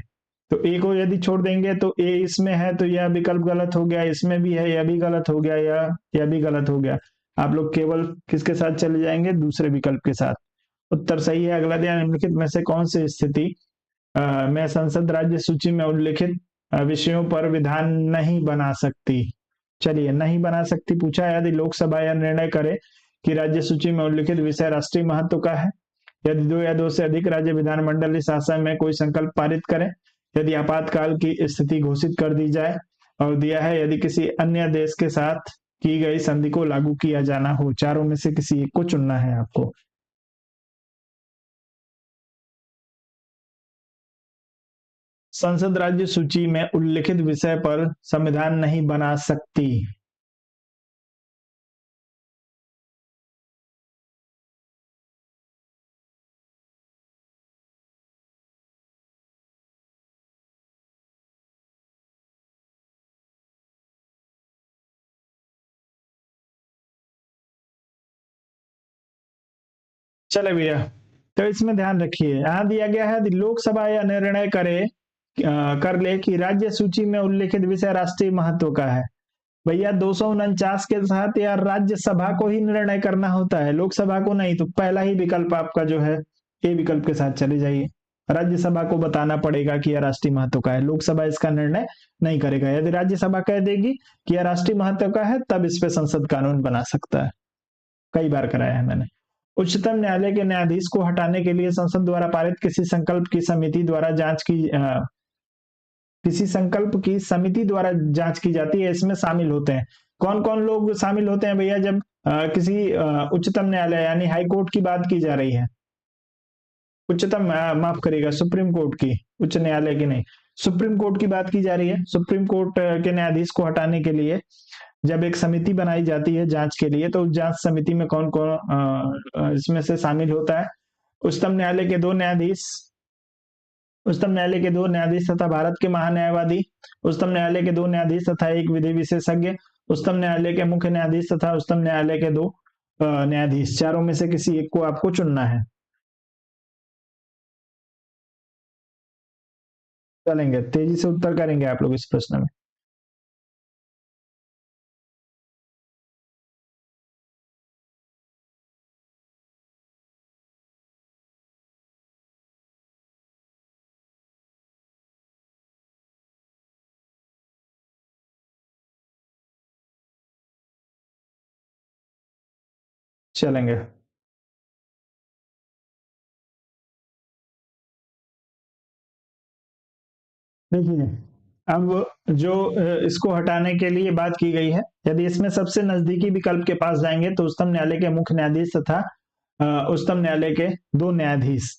तो ए को यदि छोड़ देंगे तो ए इसमें है तो यह विकल्प गलत हो गया, इसमें भी है यह भी गलत हो गया, यह भी गलत हो गया। आप लोग केवल किसके साथ चले जाएंगे, दूसरे विकल्प के साथ। उत्तर सही है। अगला दिया, निम्नलिखित में से कौन सी स्थिति में संसद राज्य सूची में उल्लिखित विषयों पर विधान नहीं बना सकती। चलिए, नहीं बना सकती पूछा है, यदि लोकसभा यह निर्णय करे कि राज्य सूची में उल्लिखित विषय राष्ट्रीय महत्व का है, यदि दो या दो से अधिक राज्य विधानमंडल इस आशय में कोई संकल्प पारित करें, यदि आपातकाल की स्थिति घोषित कर दी जाए, और दिया है, यदि किसी अन्य देश के साथ की गई संधि को लागू किया जाना हो। चारों में से किसी एक को चुनना है आपको। संसद राज्य सूची में उल्लिखित विषय पर संविधान नहीं बना सकती। चले भैया, तो इसमें ध्यान रखिए, यहां दिया गया है, लोकसभा यह निर्णय कर ले कि राज्य सूची में उल्लिखित विषय राष्ट्रीय महत्व का है। भैया 249 के साथ यार राज्यसभा को ही निर्णय करना होता है, लोकसभा को नहीं। तो पहला ही विकल्प आपका जो है ए विकल्प के साथ चले जाइए। राज्यसभा को बताना पड़ेगा कि यह राष्ट्रीय महत्व का है, लोकसभा इसका निर्णय नहीं करेगा। यदि राज्यसभा कह देगी कि यह राष्ट्रीय महत्व का है, तब इस पे संसद कानून बना सकता है। कई बार कराया है मैंने। उच्चतम न्यायालय के न्यायाधीश को हटाने के लिए संसद द्वारा पारित किसी संकल्प की समिति द्वारा जांच की जाती है। इसमें शामिल होते हैं, कौन कौन लोग शामिल होते हैं भैया, जब किसी उच्चतम न्यायालय यानी हाई कोर्ट की बात की जा रही है। माफ करिएगा, सुप्रीम कोर्ट की, उच्च न्यायालय की नहीं, सुप्रीम कोर्ट की बात की जा रही है। सुप्रीम कोर्ट के न्यायाधीश को हटाने के लिए जब एक समिति बनाई जाती है जांच के लिए, तो जांच समिति में कौन कौन इसमें से शामिल होता है। उच्चतम न्यायालय के दो न्यायाधीश, उच्चतम न्यायालय के दो न्यायाधीश तथा भारत के महान्यायवादी, उच्चतम न्यायालय के दो न्यायाधीश तथा एक विधि विशेषज्ञ, उच्चतम न्यायालय के मुख्य न्यायाधीश तथा उच्चतम न्यायालय के दो न्यायाधीश। चारों में से किसी एक को आपको चुनना है। चलेंगे, तेजी से उत्तर करेंगे आप लोग इस प्रश्न में। चलेंगे। देखिए, अब जो इसको हटाने के लिए बात की गई है, यदि इसमें सबसे नजदीकी विकल्प के पास जाएंगे तो उच्चतम न्यायालय के मुख्य न्यायाधीश तथा उच्चतम न्यायालय के 2 न्यायाधीश,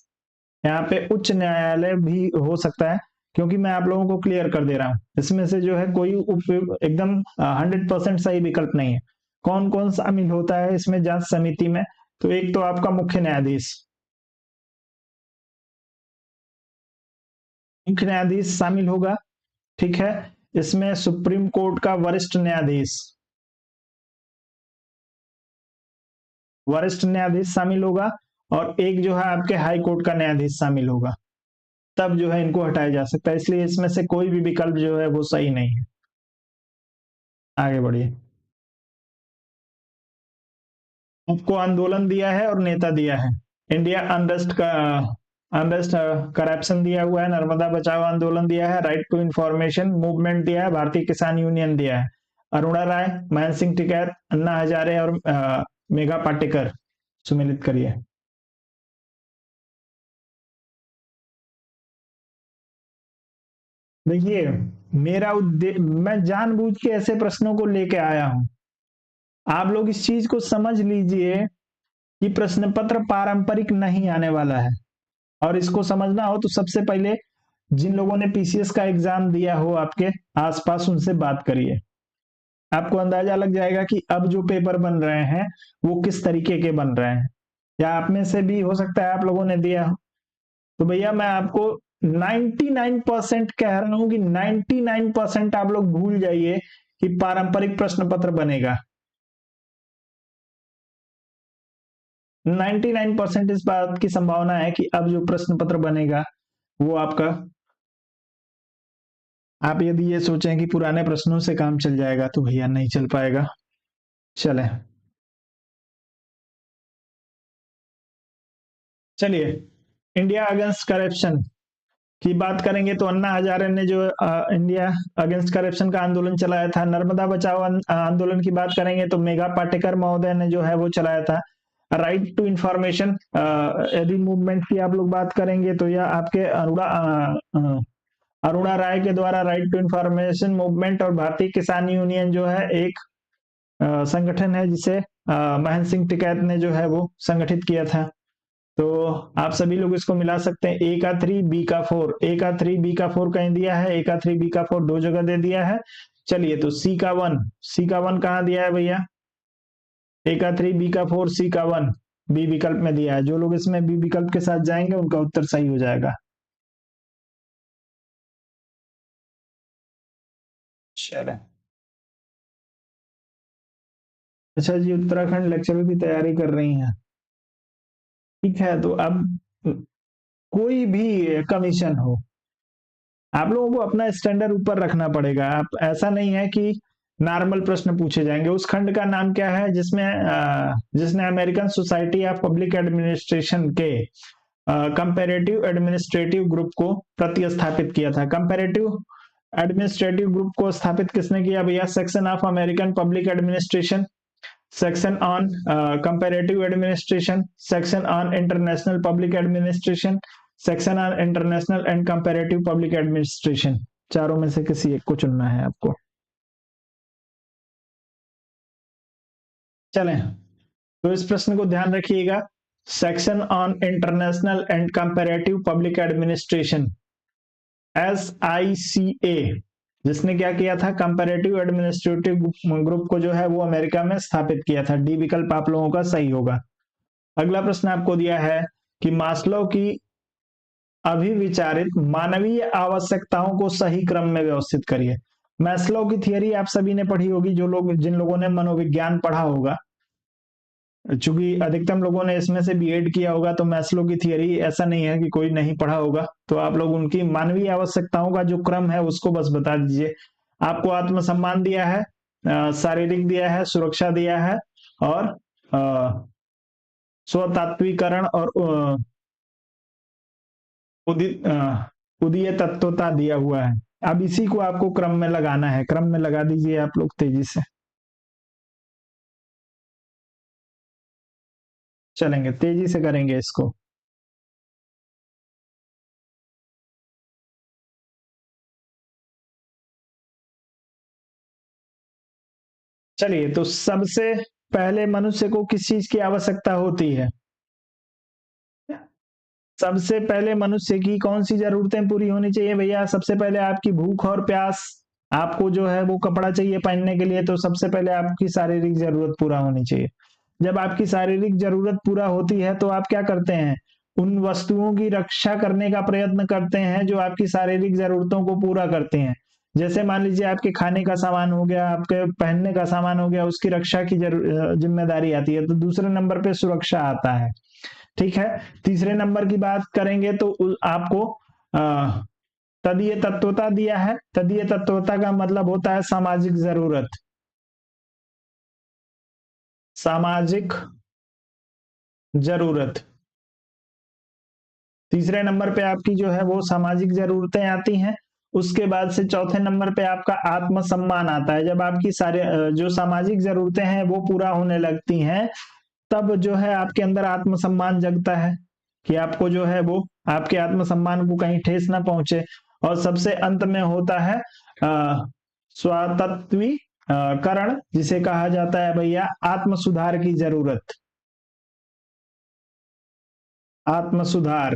यहाँ पे उच्च न्यायालय भी हो सकता है, क्योंकि मैं आप लोगों को क्लियर कर दे रहा हूँ, इसमें से जो है कोई एकदम 100% सही विकल्प नहीं है। कौन कौन शामिल होता है इसमें जांच समिति में? तो एक तो आपका मुख्य न्यायाधीश, मुख्य न्यायाधीश शामिल होगा, ठीक है। इसमें सुप्रीम कोर्ट का वरिष्ठ न्यायाधीश शामिल होगा, और एक जो है आपके हाई कोर्ट का न्यायाधीश शामिल होगा, तब जो है इनको हटाया जा सकता है। इसलिए इसमें से कोई भी विकल्प जो है वो सही नहीं है। आगे बढ़िए। आपको आंदोलन दिया है और नेता दिया है। इंडिया अनरेस्ट का अनरेस्ट करप्शन दिया हुआ है, नर्मदा बचाओ आंदोलन दिया है, राइट टू इंफॉर्मेशन मूवमेंट दिया है, भारतीय किसान यूनियन दिया है, अरुणा राय, महेंद्र सिंह टिकैत, अन्ना हजारे और मेघा पाटेकर। सुमिलित करिए। देखिए, मेरा उद्देश्य, मैं जानबूझ के ऐसे प्रश्नों को लेके आया हूं। आप लोग इस चीज को समझ लीजिए कि प्रश्न पत्र पारंपरिक नहीं आने वाला है, और इसको समझना हो तो सबसे पहले जिन लोगों ने पीसीएस का एग्जाम दिया हो आपके आसपास, उनसे बात करिए। आपको अंदाजा लग जाएगा कि अब जो पेपर बन रहे हैं वो किस तरीके के बन रहे हैं, या आप में से भी हो सकता है आप लोगों ने दिया हो। तो भैया मैं आपको 99% कह रहा हूं कि 99% आप लोग भूल जाइए कि पारंपरिक प्रश्न पत्र बनेगा। 99% इस बात की संभावना है कि अब जो प्रश्न पत्र बनेगा वो आपका, आप यदि ये सोचें कि पुराने प्रश्नों से काम चल जाएगा तो भैया नहीं चल पाएगा। चले, चलिए, इंडिया अगेंस्ट करप्शन की बात करेंगे तो अन्ना हजारे ने जो इंडिया अगेंस्ट करप्शन का आंदोलन चलाया था। नर्मदा बचाओ आंदोलन की बात करेंगे तो मेघा पाटेकर महोदय ने जो है वो चलाया था। राइट टू इंफॉर्मेशन यदि मूवमेंट की आप लोग बात करेंगे तो यह आपके अरुणा राय के द्वारा राइट टू इंफॉर्मेशन मूवमेंट, और भारतीय किसान यूनियन जो है एक संगठन है जिसे महेंद्र सिंह टिकैत ने जो है वो संगठित किया था। तो आप सभी लोग इसको मिला सकते हैं। ए का 3 बी का 4, ए का 3 बी का 4 कहीं दिया है, ए का 3 बी का 4 दो जगह दे दिया है। चलिए, तो सी का 1, सी का 1 कहाँ दिया है भैया? ए का 3 बी का 4 सी का 1 बी विकल्प में दिया है। जो लोग इसमें बी विकल्प के साथ जाएंगे उनका उत्तर सही हो जाएगा। चले, अच्छा जी, उत्तराखंड लेक्चर की तैयारी कर रही हैं, ठीक है। तो अब कोई भी कमीशन हो, आप लोगों को अपना स्टैंडर्ड ऊपर रखना पड़ेगा। आप, ऐसा नहीं है कि नॉर्मल प्रश्न पूछे जाएंगे। उस खंड का नाम क्या है जिसमें जिसने American society of public administration के कंपैरेटिव एडमिनिस्ट्रेटिव ग्रुप को प्रतिस्थापित किया था? कंपैरेटिव एडमिनिस्ट्रेटिव ग्रुप को स्थापित किसने किया भैया? Section of American public administration, section on comparative administration, section on international public administration, section on international and comparative public administration। चारों में से किसी एक को चुनना है आपको। चलें, तो इस प्रश्न को ध्यान रखिएगा। Section on international and comparative public administration, SICA, जिसने क्या किया था? कंपैरेटिव एडमिनिस्ट्रेटिव ग्रुप को जो है वो अमेरिका में स्थापित किया था। डी विकल्प आप लोगों का सही होगा। अगला प्रश्न आपको दिया है कि मास्लो की अभिविचारित मानवीय आवश्यकताओं को सही क्रम में व्यवस्थित करिए। मैस्लो की थियरी आप सभी ने पढ़ी होगी, जो लोग, जिन लोगों ने मनोविज्ञान पढ़ा होगा। चूंकि अधिकतम लोगों ने इसमें से बीएड किया होगा, तो मैस्लो की थियरी ऐसा नहीं है कि कोई नहीं पढ़ा होगा, तो आप लोग उनकी मानवीय आवश्यकताओं का जो क्रम है उसको बस बता दीजिए। आपको आत्मसम्मान दिया है, शारीरिक दिया है, सुरक्षा दिया है, और स्वतात्वीकरण और उदीय तत्वता दिया हुआ है। अब इसी को आपको क्रम में लगाना है, क्रम में लगा दीजिए आप लोग तेजी से। चलेंगे, तेजी से करेंगे इसको। चलिए, तो सबसे पहले मनुष्य को किस चीज की आवश्यकता होती है? सबसे पहले मनुष्य की कौन सी जरूरतें पूरी होनी चाहिए भैया? सबसे पहले आपकी भूख और प्यास। आपको जो है वो कपड़ा चाहिए पहनने के लिए, तो सबसे पहले आपकी शारीरिक जरूरत पूरा होनी चाहिए। जब आपकी शारीरिक जरूरत पूरा होती है तो आप क्या करते हैं? उन वस्तुओं की रक्षा करने का प्रयत्न करते हैं जो आपकी शारीरिक जरूरतों को पूरा करते हैं। जैसे मान लीजिए आपके खाने का सामान हो गया, आपके पहनने का सामान हो गया, उसकी रक्षा की जिम्मेदारी आती है। तो दूसरे नंबर पे सुरक्षा आता है। ठीक है। तीसरे नंबर की बात करेंगे तो आपको तदीय तत्वता दिया है। तदीय तत्वता का मतलब होता है सामाजिक जरूरत। सामाजिक जरूरत। तीसरे नंबर पे आपकी जो है वो सामाजिक जरूरतें आती हैं। उसके बाद से चौथे नंबर पे आपका आत्मसम्मान आता है। जब आपकी सारे जो सामाजिक जरूरतें हैं वो पूरा होने लगती हैं, तब जो है आपके अंदर आत्मसम्मान जगता है कि आपको जो है वो आपके आत्मसम्मान को कहीं ठेस ना पहुंचे। और सबसे अंत में होता है स्वातत्वीकरण, जिसे कहा जाता है भैया आत्म सुधार की जरूरत। आत्म सुधार।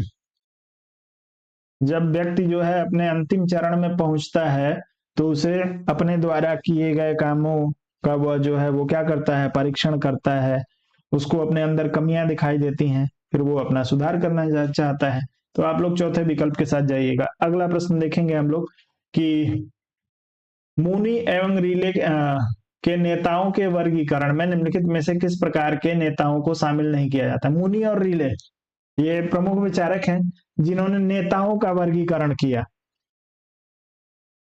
जब व्यक्ति जो है अपने अंतिम चरण में पहुंचता है, तो उसे अपने द्वारा किए गए कामों का वह जो है वो क्या करता है? परीक्षण करता है। उसको अपने अंदर कमियां दिखाई देती हैं, फिर वो अपना सुधार करना चाहता है। तो आप लोग चौथे विकल्प के साथ जाइएगा। अगला प्रश्न देखेंगे हम लोग कि मुनि एवं रिले के नेताओं के वर्गीकरण में निम्नलिखित में से किस प्रकार के नेताओं को शामिल नहीं किया जाता? मुनि और रिले ये प्रमुख विचारक हैं जिन्होंने नेताओं का वर्गीकरण किया।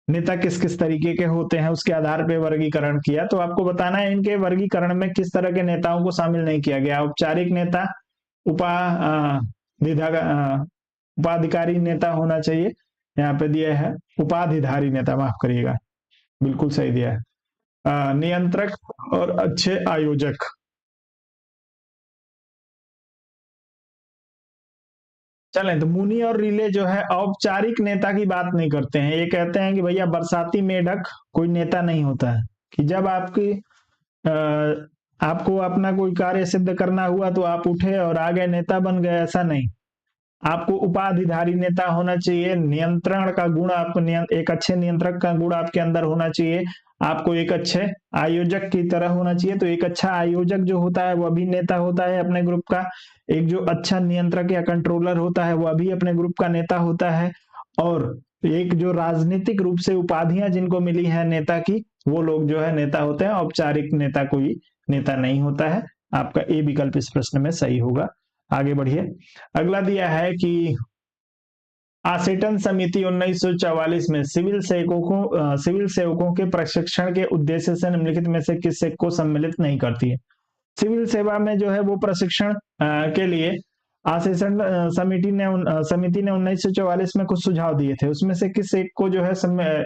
नेता किस किस तरीके के होते हैं उसके आधार पर वर्गीकरण किया। तो आपको बताना है इनके वर्गीकरण में किस तरह के नेताओं को शामिल नहीं किया गया। औपचारिक नेता, उपाधिकारी नेता होना चाहिए। यहाँ पे दिया है उपाधिधारी नेता, माफ करिएगा, बिल्कुल सही दिया है। नियंत्रक और अच्छे आयोजक। चलें, तो मुनि और रिले जो है औपचारिक नेता की बात नहीं करते हैं। ये कहते हैं कि भैया बरसाती मेढक कोई नेता नहीं होता है, कि जब आपको अपना कोई कार्य सिद्ध करना हुआ तो आप उठे और आ गए, नेता बन गए, ऐसा नहीं। आपको उपाधिधारी नेता होना चाहिए। नियंत्रण का गुण आपको एक अच्छे नियंत्रक का गुण आपके अंदर होना चाहिए। आपको एक अच्छे आयोजक की तरह होना चाहिए। तो एक अच्छा आयोजक जो होता है वह भी नेता होता है अपने ग्रुप का। एक जो अच्छा नियंत्रक या कंट्रोलर होता है वह भी अपने ग्रुप का नेता होता है। और एक जो राजनीतिक रूप से उपाधियां जिनको मिली है नेता की, वो लोग जो है नेता होते हैं। औपचारिक नेता कोई नेता नहीं होता है। आपका ए विकल्प इस प्रश्न में सही होगा। आगे बढ़िए। अगला दिया है कि आसेटन समिति 1944 में सिविल सेवकों के प्रशिक्षण के उद्देश्य से निम्नलिखित में से किस को सम्मिलित नहीं करती है? सिविल सेवा में जो है वो प्रशिक्षण के लिए आसेटन समिति ने 1944 में कुछ सुझाव दिए थे। उसमें से किस एक को जो है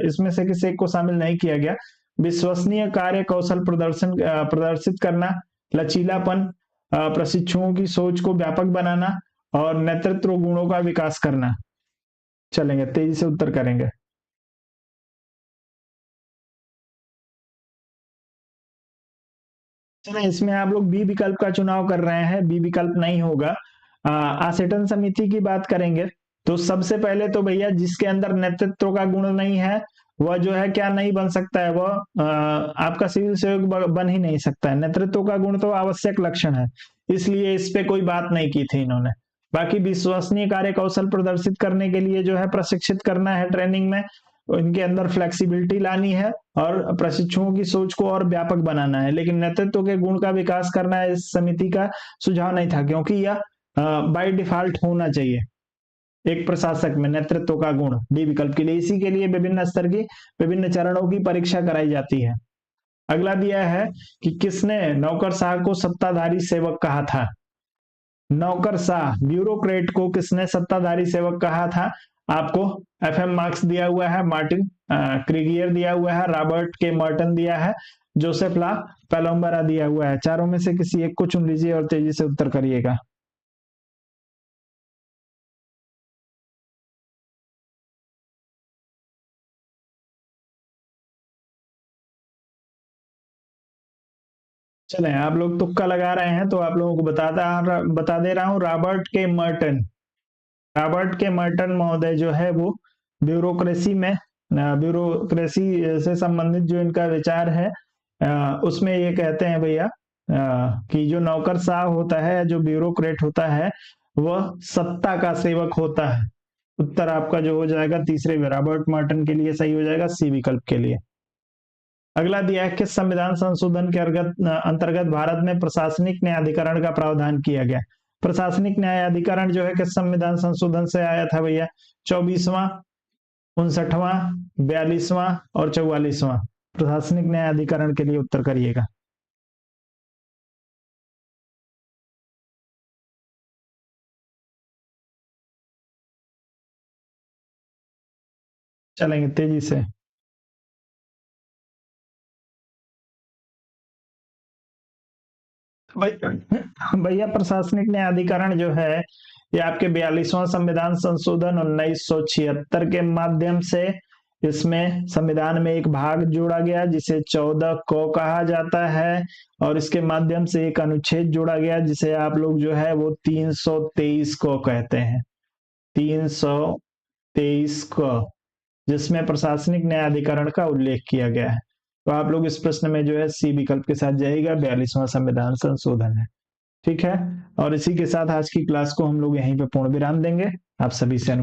इसमें से किस एक को शामिल नहीं किया गया? विश्वसनीय कार्य कौशल प्रदर्शित करना, लचीलापन, प्रशिक्षुओं की सोच को व्यापक बनाना, और नेतृत्व गुणों का विकास करना। चलेंगे, तेजी से उत्तर करेंगे। चलें, इसमें आप लोग बी विकल्प का चुनाव कर रहे हैं। बी विकल्प नहीं होगा। आसेटन समिति की बात करेंगे तो सबसे पहले तो भैया जिसके अंदर नेतृत्व का गुण नहीं है वह जो है क्या नहीं बन सकता है? वह आपका सिविल सेवक बन ही नहीं सकता है। नेतृत्व का गुण तो आवश्यक लक्षण है, इसलिए इस पे कोई बात नहीं की थी इन्होंने। बाकी विश्वसनीय कार्य कौशल प्रदर्शित करने के लिए जो है प्रशिक्षित करना है ट्रेनिंग में, इनके अंदर फ्लेक्सिबिलिटी लानी है और प्रशिक्षुओं की सोच को और व्यापक बनाना है। लेकिन नेतृत्व के गुण का विकास करना इस समिति का सुझाव नहीं था, क्योंकि यह बाय डिफॉल्ट होना चाहिए एक प्रशासक में नेतृत्व का गुण डी विकल्प के लिए। इसी के लिए विभिन्न स्तर की विभिन्न चरणों की परीक्षा कराई जाती है। अगला दिया है कि किसने नौकरशाह को सत्ताधारी सेवक कहा था। नौकरशाह ब्यूरोक्रेट को किसने सत्ताधारी सेवक कहा था? आपको FM मार्क्स दिया हुआ है, मार्टिन क्रिगियर दिया हुआ है, रॉबर्ट के मर्टन दिया है, जोसेफ ला पेलोम्बरा दिया हुआ है। चारों में से किसी एक को चुन लीजिए और तेजी से उत्तर करिएगा। चलें, आप लोग तुक्का लगा रहे हैं तो आप लोगों को बता दे रहा हूं, रॉबर्ट के मर्टन महोदय जो है वो ब्यूरोक्रेसी से संबंधित जो इनका विचार है उसमें ये कहते हैं भैया कि जो नौकरशाह होता है, जो ब्यूरोक्रेट होता है, वह सत्ता का सेवक होता है। उत्तर आपका जो हो जाएगा तीसरे में रॉबर्ट मर्टन के लिए सही हो जाएगा, सी विकल्प के लिए। अगला दिया है किस संविधान संशोधन के अंतर्गत भारत में प्रशासनिक न्यायाधिकरण का प्रावधान किया गया। प्रशासनिक न्यायाधिकरण जो है किस संविधान संशोधन से आया था भैया? 24वां, 59वां, 42वां और 44वां। प्रशासनिक न्यायाधिकरण के लिए उत्तर करिएगा। चलेंगे तेजी से। भैया प्रशासनिक न्यायाधिकरण जो है ये आपके 42वां संविधान संशोधन 1976 के माध्यम से इसमें संविधान में एक भाग जोड़ा गया जिसे 14 को कहा जाता है, और इसके माध्यम से एक अनुच्छेद जोड़ा गया जिसे आप लोग जो है वो 323 को कहते हैं, 323 को, जिसमें प्रशासनिक न्यायाधिकरण का उल्लेख किया गया है। तो आप लोग इस प्रश्न में जो है सी विकल्प के साथ जाएगा, 42वां संविधान संशोधन है। ठीक है, और इसी के साथ आज की क्लास को हम लोग यहीं पे पूर्ण विराम देंगे। आप सभी से